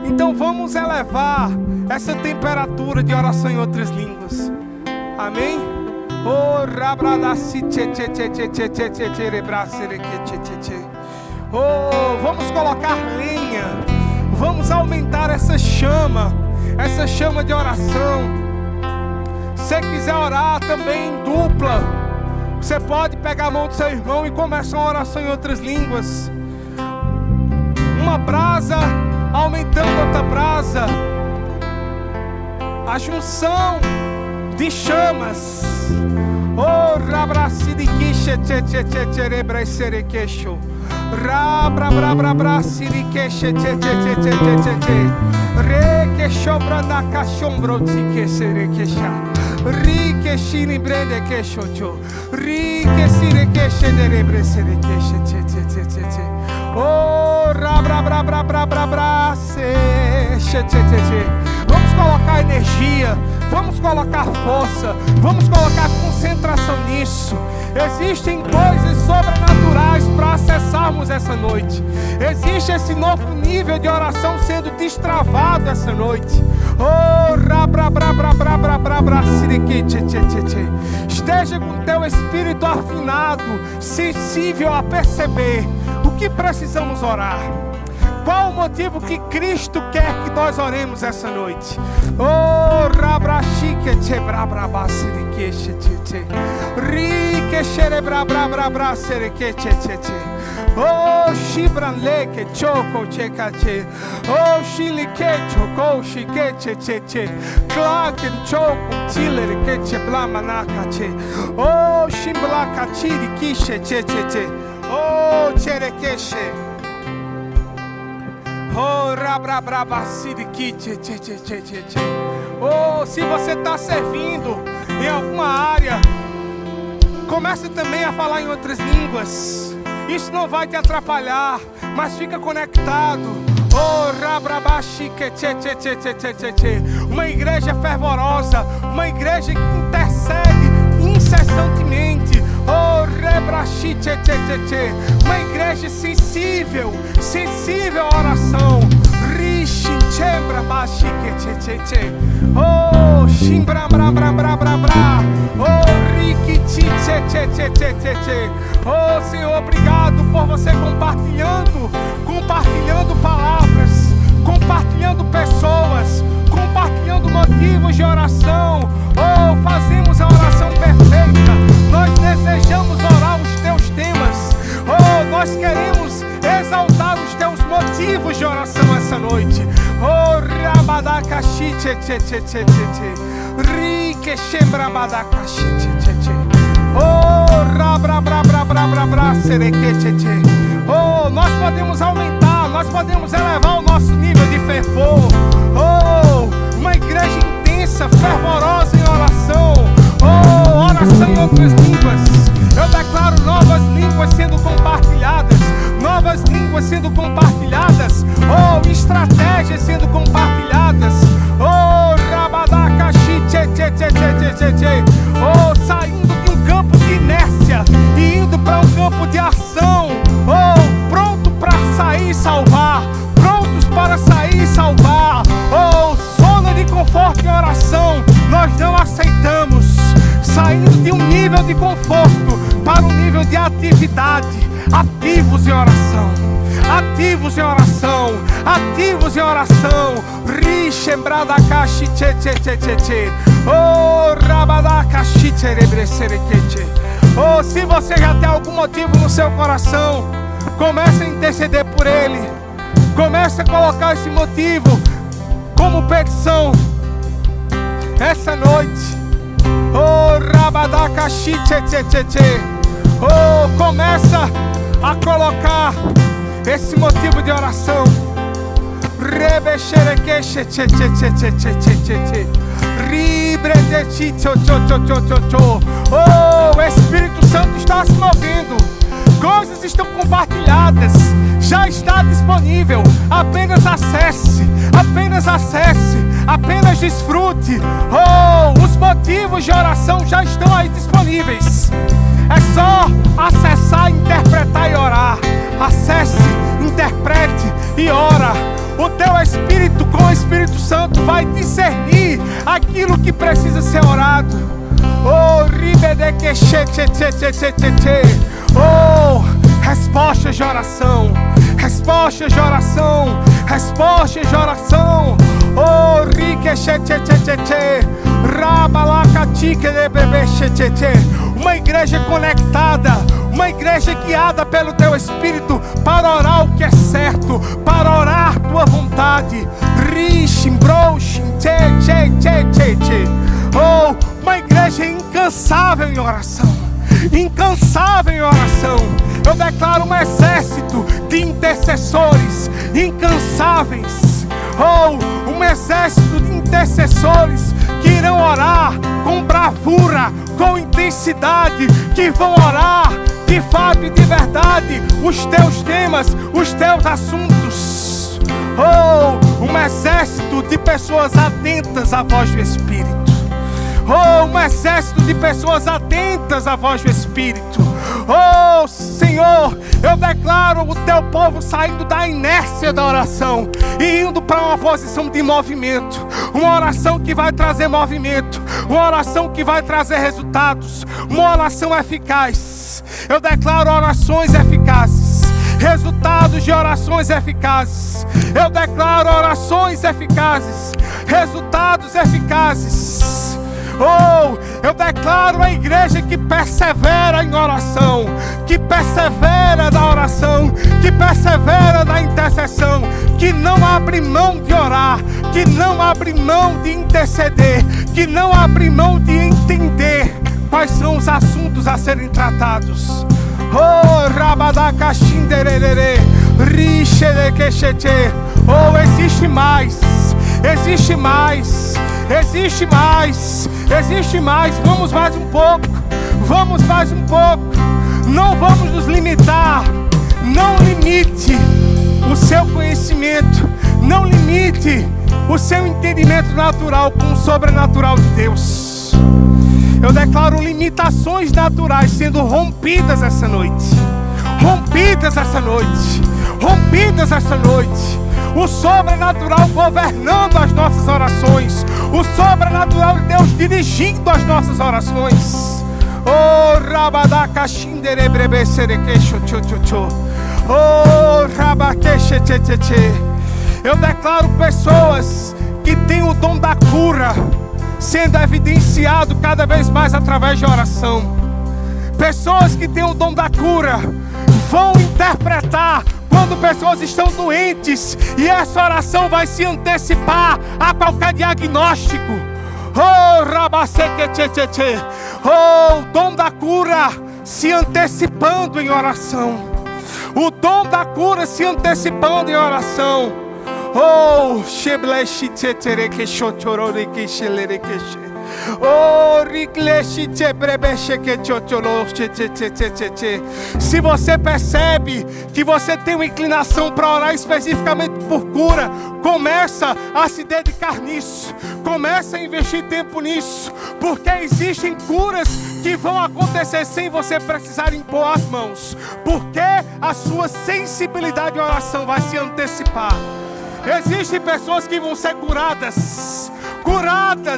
Então vamos elevar essa temperatura de oração em outras línguas. Amém? Oh, vamos colocar lenha. Vamos aumentar essa chama de oração. Se você quiser orar também em dupla, você pode pegar a mão do seu irmão e começar uma oração em outras línguas. Uma brasa aumentando outra brasa. A junção de chamas. Oh, rabrasiriqueche cerebreserequecho. Rabrabrabrasiriqueche requecho brandaca chombrotique serequecha. Riquechini brende quechocho. Riquesirequeche derebreserequeche. Oh, vamos colocar energia, vamos colocar força, vamos colocar concentração nisso. Existem coisas sobrenaturais para acessarmos essa noite. Existe esse novo nível de oração sendo destravado essa noite. Oh, esteja com teu espírito afinado, sensível a perceber o que precisamos orar. Qual o motivo que Cristo quer que nós oremos essa noite? Oh, rabrachique chebrabrabasiriqueche riquecherebrabrabraserequeche. Oh, shibranleke choco checache. Oh, shiliquecho cochiqueche. Claken choco tilerqueche blamanacache. Oh, shimblacachiriquiche cheche. Oh, cherequeche. Oh, rabrabrabasiriquiche. Oh, se você está servindo em alguma área, comece também a falar em outras línguas. Isso não vai te atrapalhar, mas fica conectado. Oh, rabrabachique, uma igreja fervorosa, uma igreja que intercede incessantemente. Oh, rebrachiche, uma igreja sensível à oração. Rishi, chebrabachique, oh, chimbrambrabrabrabra. Oh, riquiti, oh, Senhor, obrigado por você compartilhando palavras, compartilhando pessoas, compartilhando motivos de oração. Oh, fazemos a oração perfeita. Nós desejamos orar os teus temas. Oh, nós queremos exaltar os teus motivos de oração essa noite. Oh, rabadacaxi, riquechembrabadacaxi, oh, rabrabrabrabrabraserequeche. Oh, nós podemos aumentar, nós podemos elevar o nosso nível de fervor. Oh, uma igreja intensa, fervorosa em oração. Oh, oração em outras línguas. Eu declaro novas línguas sendo compartilhadas. Novas línguas sendo compartilhadas. Oh, estratégias sendo compartilhadas. Oh, te salvar. Oh, zona de conforto em oração, nós não aceitamos. Saindo de um nível de conforto para um nível de atividade. Ativos em oração. Ativos em oração. Ativos em oração. Rixembradacaxi tche tche tche tche tche. Oh, rabadacaxi tcherebreserequeche. Oh, se você já tem algum motivo no seu coração, comece a interceder por ele. Comece a colocar esse motivo como petição essa noite. Oh, rabadacaxi tche tche tche tche. Oh, começa a colocar esse motivo de oração. Rebexerequeche tche tche tche tche tche tche tche. Ribredechi tcho tcho tcho tcho tcho tcho. Oh, o Espírito Santo está se movendo. Coisas estão compartilhadas. Já está disponível. Apenas acesse. Apenas acesse. Apenas desfrute. Oh, os motivos de oração já estão aí disponíveis. É só acessar, interpretar e orar. Acesse, interprete e ora. O teu Espírito com o Espírito Santo vai discernir aquilo que precisa ser orado. Oh, oh, respostas de oração. Respostas de oração. Respostas de oração. Oh, uma igreja conectada, uma igreja guiada pelo teu Espírito para orar o que é certo, para orar tua vontade. Oh, uma igreja incansável em oração. Incansável em oração. Eu declaro um exército de intercessores incansáveis. Oh, um exército de intercessores que irão orar com bravura, com intensidade, que vão orar de fato e de verdade os teus temas, os teus assuntos. Oh, um exército de pessoas atentas à voz do Espírito. Oh, um exército de pessoas atentas à voz do Espírito. Oh, Senhor, eu declaro o teu povo saindo da inércia da oração e indo para uma posição de movimento. Uma oração que vai trazer movimento. Uma oração que vai trazer resultados. Uma oração eficaz. Eu declaro orações eficazes. Resultados de orações eficazes. Eu declaro orações eficazes. Resultados eficazes. Oh, eu declaro a igreja que persevera em oração, que persevera na oração, que persevera na intercessão, que não abre mão de orar, que não abre mão de interceder, que não abre mão de entender quais são os assuntos a serem tratados. Oh, rabadacaxindererê, rixerequexete. Oh, existe mais, existe mais. Existe mais, existe mais. Vamos mais um pouco, vamos mais um pouco. Não vamos nos limitar. Não limite o seu conhecimento. Não limite o seu entendimento natural com o sobrenatural de Deus. Eu declaro limitações naturais sendo rompidas essa noite. Rompidas essa noite. Rompidas essa noite. O sobrenatural governando as nossas orações. O sobrenatural de Deus dirigindo as nossas orações. Oh, rabadacaxinderebrebeserequeixo tcho tcho tcho. Oh, rabaquexe tche tche tche. Eu declaro pessoas que têm o dom da cura sendo evidenciado cada vez mais através de oração. Pessoas que têm o dom da cura vão interpretar quando pessoas estão doentes, e essa oração vai se antecipar a qualquer diagnóstico. Oh, rabasequetete. Oh, o dom da cura se antecipando em oração. O dom da cura se antecipando em oração. Oh, se você percebe que você tem uma inclinação para orar especificamente por cura, começa a se dedicar nisso, começa a investir tempo nisso, porque existem curas que vão acontecer sem você precisar impor as mãos, porque a sua sensibilidade de oração vai se antecipar. Existem pessoas que vão ser curadas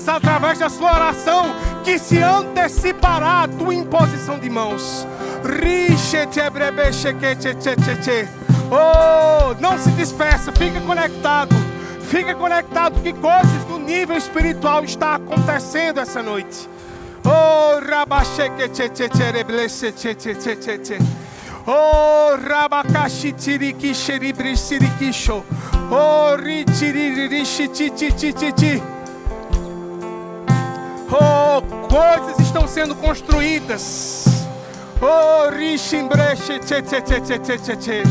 através da sua oração, que se antecipará a tua imposição de mãos. Oh, não se despeça, fica conectado. Fica conectado que coisas do nível espiritual está acontecendo essa noite. Oh, oh, rabacachitiriquixeribriciriquixo. Oh, ritiriririxititititi. Oh, coisas estão sendo construídas. Oh, riximbrechitititititi.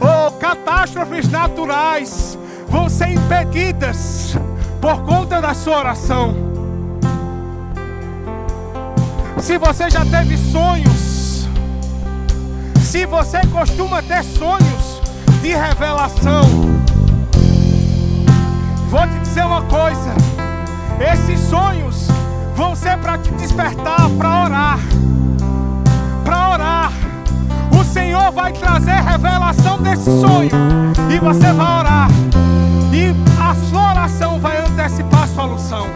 Oh, catástrofes naturais vão ser impedidas por conta da sua oração. Se você já teve sonhos, se você costuma ter sonhos de revelação, vou te dizer uma coisa: esses sonhos vão ser para te despertar, para orar. Para orar. O Senhor vai trazer revelação desse sonho e você vai orar. E a sua oração vai antecipar a solução.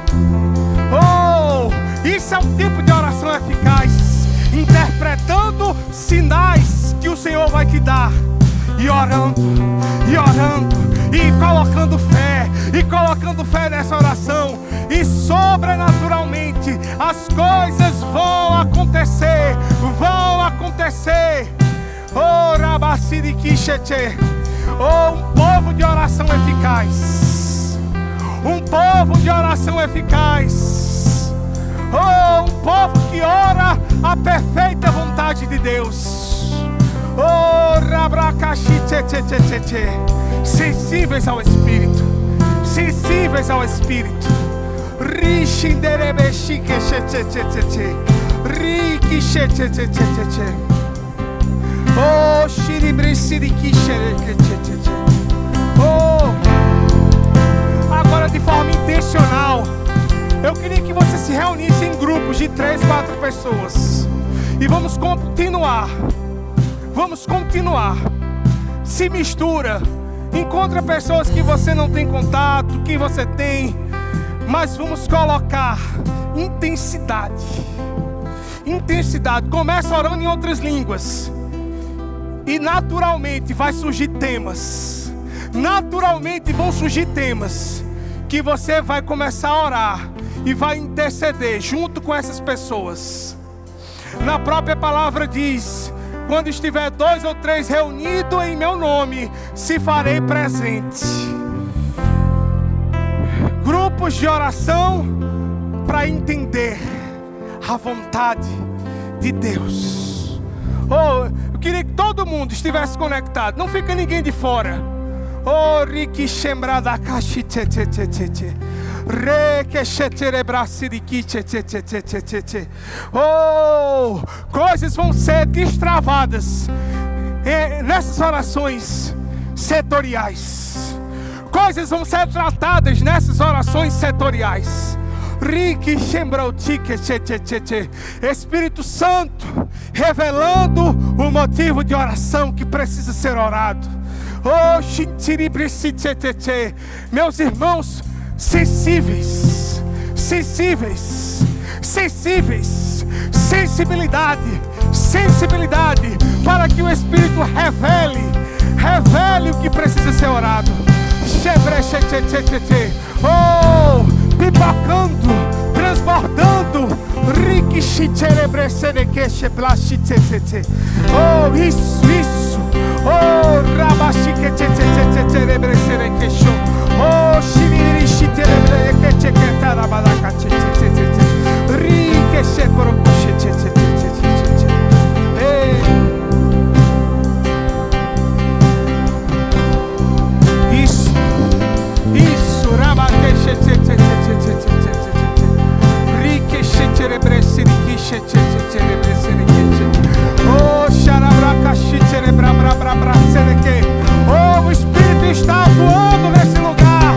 Oh, isso é um tipo de oração eficaz, interpretando sinais que o Senhor vai te dar, e orando, e colocando fé nessa oração, e sobrenaturalmente as coisas vão acontecer. Oh, Rabaciriquichete. Oh, um povo de oração eficaz. Um povo de oração eficaz. Oh, um povo que ora a perfeita vontade de Deus. Oh, Rabracachitete. Sensíveis ao Espírito. Sensíveis ao Espírito. Rixinderebechiquechetete. Riquichetetete. Oh, xiribriciriquicheretete. Oh, agora de forma intencional, eu queria que você se reunisse em grupos de 3, 4 pessoas. E vamos continuar. Se mistura. Encontra pessoas que você não tem contato, que você tem. Mas vamos colocar intensidade. Começa orando em outras línguas. E naturalmente vai surgir temas. Naturalmente vão surgir temas que você vai começar a orar e vai interceder junto com essas pessoas. Na própria palavra diz: quando estiver 2 ou 3 reunidos em meu nome, se farei presente. Grupos de oração para entender a vontade de Deus. Oh, eu queria que todo mundo estivesse conectado. Não fica ninguém de fora. Oh, riquixembrada cachitete. Oh, coisas vão ser destravadas nessas orações setoriais. Coisas vão ser tratadas nessas orações setoriais. Espírito Santo revelando o motivo de oração que precisa ser orado. Oh, meus irmãos, sensíveis, sensibilidade, para que o Espírito revele o que precisa ser orado. Oh, pipocando, transbordando. Oh, isso. Oh, rabachiqueteteteteteteteterebreserequeixo. Oh, xiririchiterebrequetequetarabadacatete. Riquexecorocochetetetetetete. Isso, rabaquechetetetetetetetete. Riquexeterebreserequecheteteterebreserequeche. Oh, xarabracachiterebrabrabrabrasereque. Oh, o Espírito está atuando nesse lugar.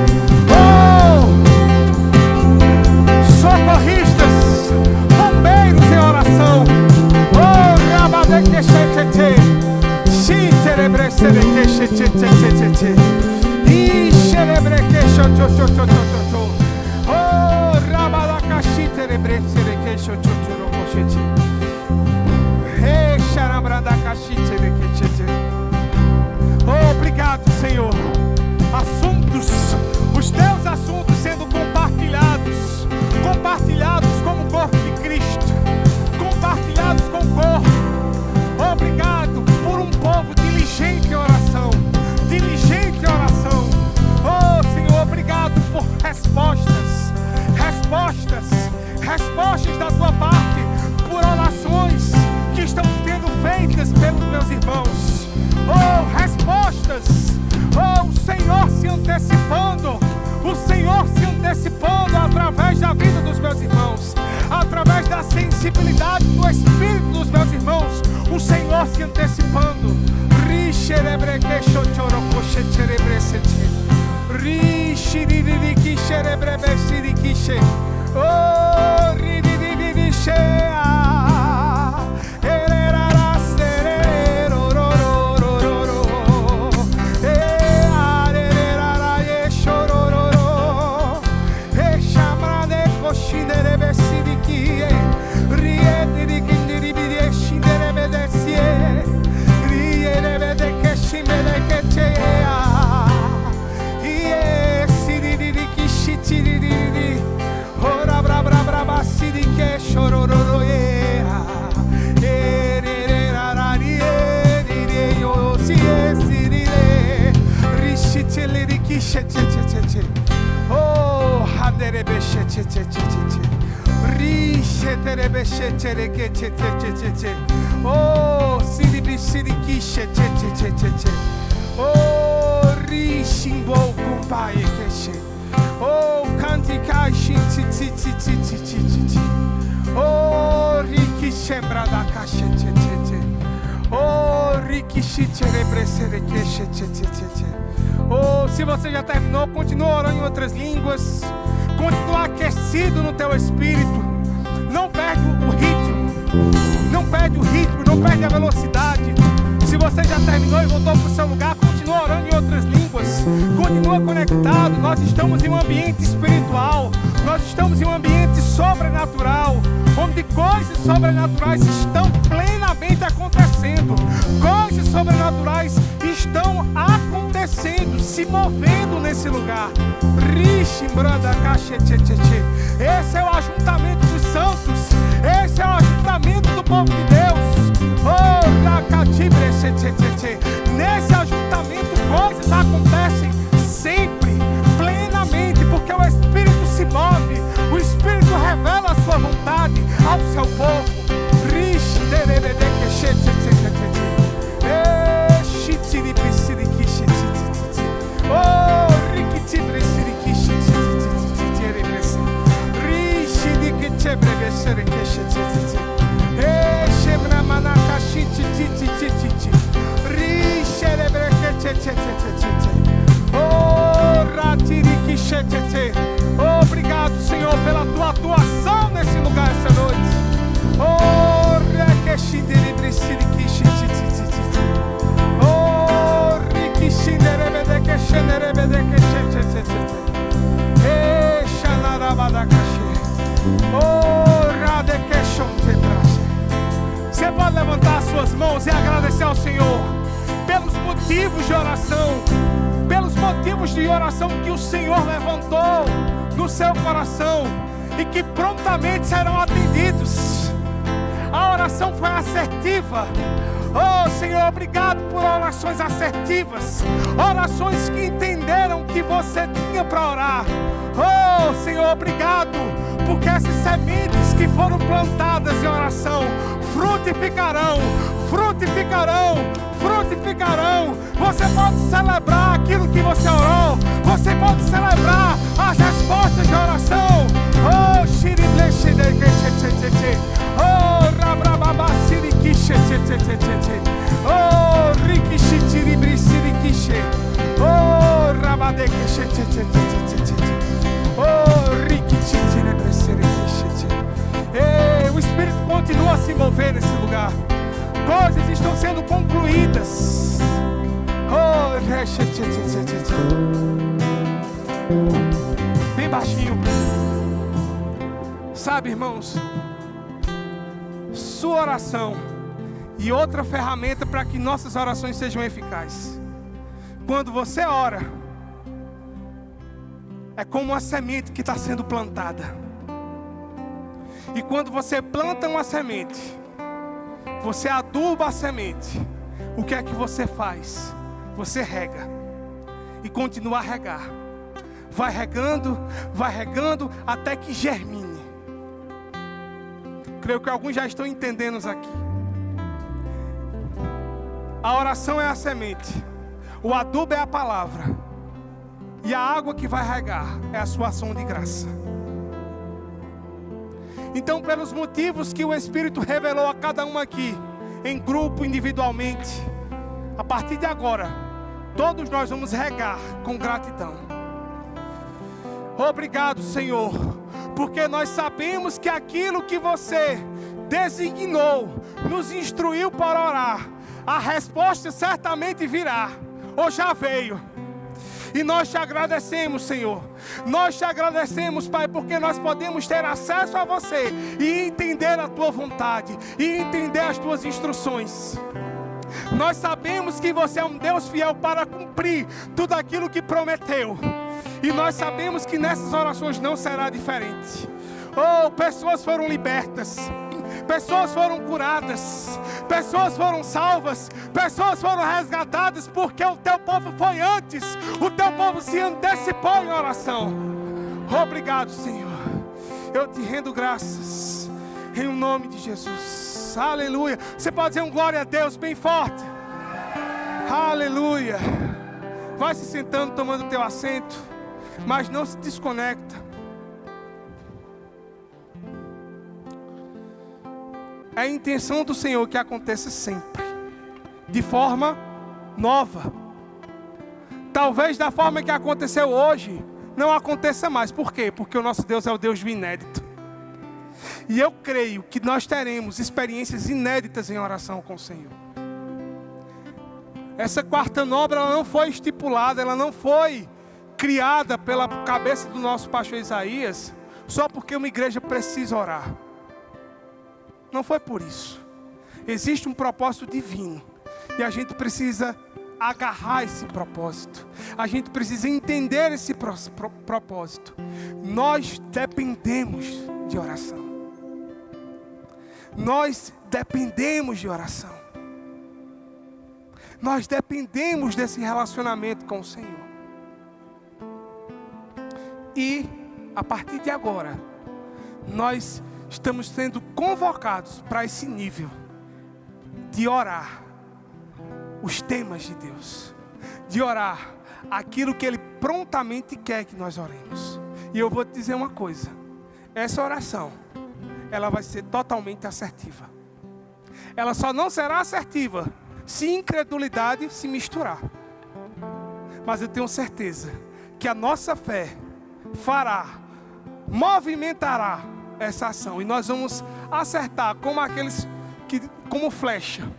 Oh, socorristas, bombeiros em oração. Oh, rabadequechetete. Xiterebreserequechetetetetete. Ixe Obrigado, Senhor. Assuntos, os teus assuntos sendo compartilhados como o corpo de Cristo, compartilhados com o corpo. Obrigado por um povo diligente em oração, Oh, Senhor, obrigado por respostas da tua parte, por orações que estão sendo feitas pelos meus irmãos. Oh, respostas. Oh, o Senhor se antecipando através da vida dos meus irmãos, através da sensibilidade do Espírito dos meus irmãos. O Senhor se antecipando. Oh, siribi sirikiche oh, rishimbou kumpai keche oh, kantikai shin oh, rikishembra da kache oh, rikishicherebresere keche oh, se você já terminou, continua orando em outras línguas, continua aquecido no teu espírito. Não perde o ritmo, não perde a velocidade. Se você já terminou e voltou para o seu lugar, continua orando em outras línguas, continua conectado. Nós estamos em um ambiente espiritual, nós estamos em um ambiente sobrenatural, onde coisas sobrenaturais estão plenamente acontecendo. Coisas sobrenaturais estão acontecendo, se movendo nesse lugar. Esse é o ajuntamento dos santos, esse é o ajuntamento do povo de Deus. Oh, nesse ajuntamento coisas acontecem sempre, plenamente, porque o Espírito se move, o Espírito revela a sua vontade ao seu povo. Obrigado, Senhor, pela tua atuação nesse lugar essa noite. Oh, você pode levantar suas mãos e agradecer ao Senhor pelos motivos de oração, pelos motivos de oração que o Senhor levantou no seu coração e que prontamente serão atendidos. A oração foi assertiva. Oh, Senhor, obrigado por orações assertivas, orações que entenderam que você tinha para orar. Oh, Senhor, obrigado, porque essas sementes que foram plantadas em oração frutificarão. Você pode celebrar aquilo que você orou, você pode celebrar as respostas de oração. Oh, oh, rabrababasirikiche, oh, rikichitiribrisirikiche, oh, rabadekiche, oh, rikichitiribrisirikiche. O Espírito continua a se mover nesse lugar. Coisas estão sendo concluídas. Oh, Bem baixinho. Sabe, irmãos, sua oração e outra ferramenta para que nossas orações sejam eficazes. Quando você ora, é como uma semente que está sendo plantada. E quando você planta uma semente, você aduba a semente. O que é que você faz? Você rega e continua a regar. Vai regando, até que germine. Creio que alguns já estão entendendo isso aqui. A oração é a semente, o adubo é a palavra, e a água que vai regar é a sua ação de graça. Então, pelos motivos que o Espírito revelou a cada um aqui, em grupo, individualmente, a partir de agora, todos nós vamos regar com gratidão. Obrigado, Senhor, porque nós sabemos que aquilo que você designou, nos instruiu para orar, a resposta certamente virá, ou já veio. E nós te agradecemos, Senhor. Nós te agradecemos, Pai, porque nós podemos ter acesso a você e entender a tua vontade, e entender as tuas instruções. Nós sabemos que você é um Deus fiel para cumprir tudo aquilo que prometeu. E nós sabemos que nessas orações não será diferente. Oh, pessoas foram libertas, pessoas foram curadas, pessoas foram salvas, pessoas foram resgatadas, porque o teu povo foi antes, o teu povo se antecipou em oração. Obrigado, Senhor. Eu te rendo graças, em nome de Jesus. Aleluia. Você pode dizer um glória a Deus bem forte. Aleluia. Vai se sentando, tomando teu assento, mas não se desconecta. É a intenção do Senhor que aconteça sempre, de forma nova. Talvez da forma que aconteceu hoje, não aconteça mais. Por quê? Porque o nosso Deus é o Deus do inédito. E eu creio que nós teremos experiências inéditas em oração com o Senhor. Essa quarta nobra, ela não foi estipulada, ela não foi criada pela cabeça do nosso pastor Isaías, só porque uma igreja precisa orar. Não foi por isso. Existe um propósito divino, e a gente precisa agarrar esse propósito. A gente precisa entender esse propósito. Nós dependemos de oração. Nós dependemos de oração. Nós dependemos desse relacionamento com o Senhor. E a partir de agora, nós estamos sendo convocados para esse nível de orar os temas de Deus, de orar aquilo que Ele prontamente quer que nós oremos. E eu vou te dizer uma coisa: essa oração, ela vai ser totalmente assertiva. Ela só não será assertiva se incredulidade se misturar. Mas eu tenho certeza que a nossa fé movimentará essa ação, e nós vamos acertar como aqueles que, como flecha,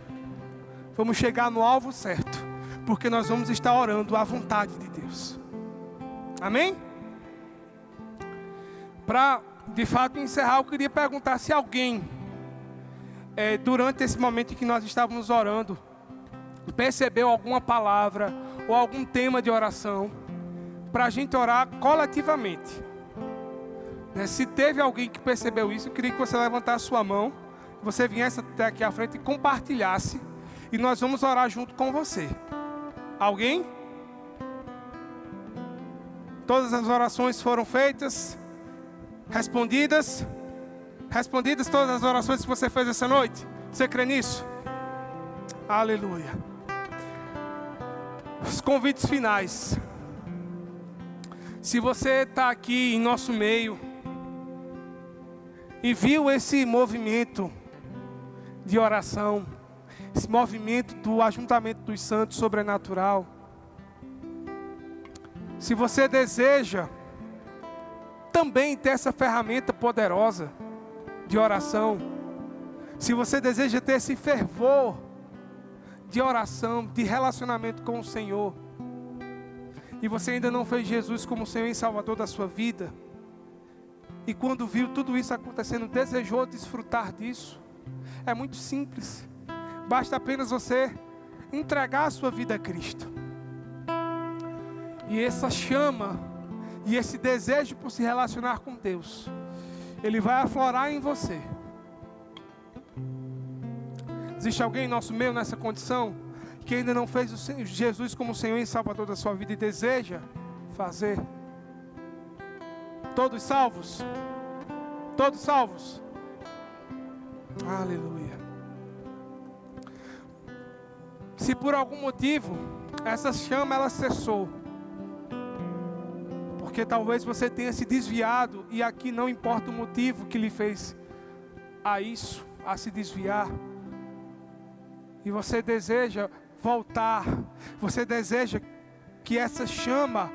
vamos chegar no alvo certo, porque nós vamos estar orando à vontade de Deus. Amém? Para de fato encerrar, eu queria perguntar se alguém durante esse momento em que nós estávamos orando, percebeu alguma palavra ou algum tema de oração para a gente orar coletivamente. Se teve alguém que percebeu isso, eu queria que você levantasse a sua mão, você viesse até aqui à frente e compartilhasse, e nós vamos orar junto com você. Alguém? Todas as orações foram feitas? Respondidas? Respondidas todas as orações que você fez essa noite? Você crê nisso? Aleluia. Os convites finais. Se você está aqui em nosso meio e viu esse movimento de oração, esse movimento do ajuntamento dos santos sobrenatural, se você deseja também ter essa ferramenta poderosa de oração, se você deseja ter esse fervor de oração, de relacionamento com o Senhor, e você ainda não fez Jesus como Senhor e Salvador da sua vida, e quando viu tudo isso acontecendo, desejou desfrutar disso, é muito simples. Basta apenas você entregar a sua vida a Cristo. E essa chama e esse desejo por se relacionar com Deus, ele vai aflorar em você. Existe alguém em nosso meio nessa condição que ainda não fez Jesus como Senhor e Salvador da sua vida e deseja fazer? Todos salvos? Todos salvos? Aleluia. Se por algum motivo essa chama ela cessou, porque talvez você tenha se desviado, e aqui não importa o motivo que lhe fez a se desviar, e você deseja voltar, você deseja que essa chama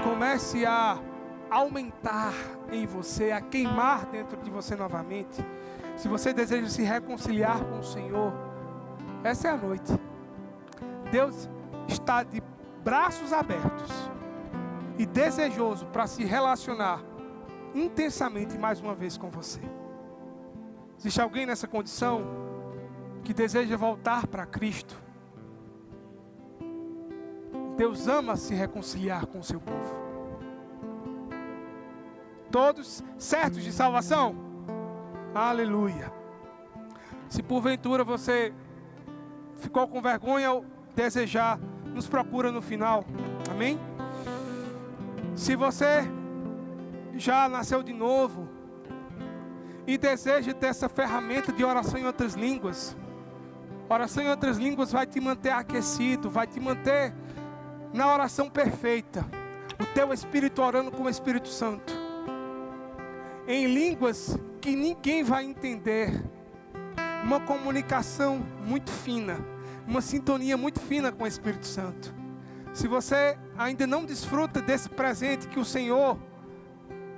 comece a aumentar em você, a queimar dentro de você novamente. Se você deseja se reconciliar com o Senhor, essa é a noite. Deus está de braços abertos e desejoso para se relacionar intensamente mais uma vez com você. Existe alguém nessa condição que deseja voltar para Cristo? Deus ama se reconciliar com o seu povo. Todos certos de salvação? Aleluia. Se porventura você ficou com vergonha ou desejar, nos procura no final. Amém? Se você já nasceu de novo e deseja ter essa ferramenta de oração em outras línguas, oração em outras línguas vai te manter aquecido, vai te manter na oração perfeita, o teu espírito orando com o Espírito Santo, em línguas que ninguém vai entender, uma comunicação muito fina, uma sintonia muito fina com o Espírito Santo. Se você ainda não desfruta desse presente que o Senhor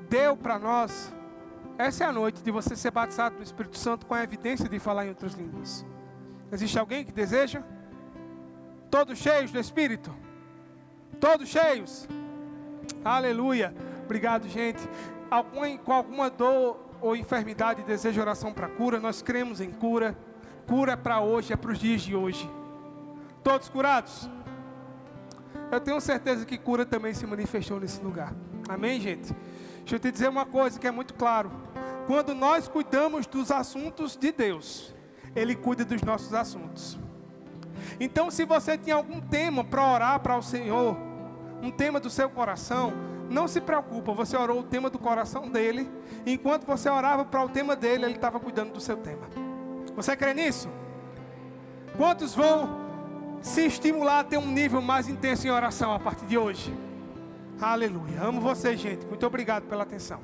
deu para nós, essa é a noite de você ser batizado no Espírito Santo com a evidência de falar em outras línguas. Existe alguém que deseja? Todos cheios do Espírito? Todos cheios? Aleluia. Obrigado, gente. Alguém com alguma dor ou enfermidade deseja oração para cura? Nós cremos em cura. Cura é para hoje, é para os dias de hoje. Todos curados? Eu tenho certeza que cura também se manifestou nesse lugar. Amém, gente? Deixa eu te dizer uma coisa que é muito claro. Quando nós cuidamos dos assuntos de Deus, Ele cuida dos nossos assuntos. Então, se você tinha algum tema para orar para o Senhor, um tema do seu coração, não se preocupa, você orou o tema do coração dele, e enquanto você orava para o tema dele, Ele estava cuidando do seu tema. Você crê nisso? Quantos vão se estimular a ter um nível mais intenso em oração a partir de hoje? Aleluia. Amo vocês, gente. Muito obrigado pela atenção.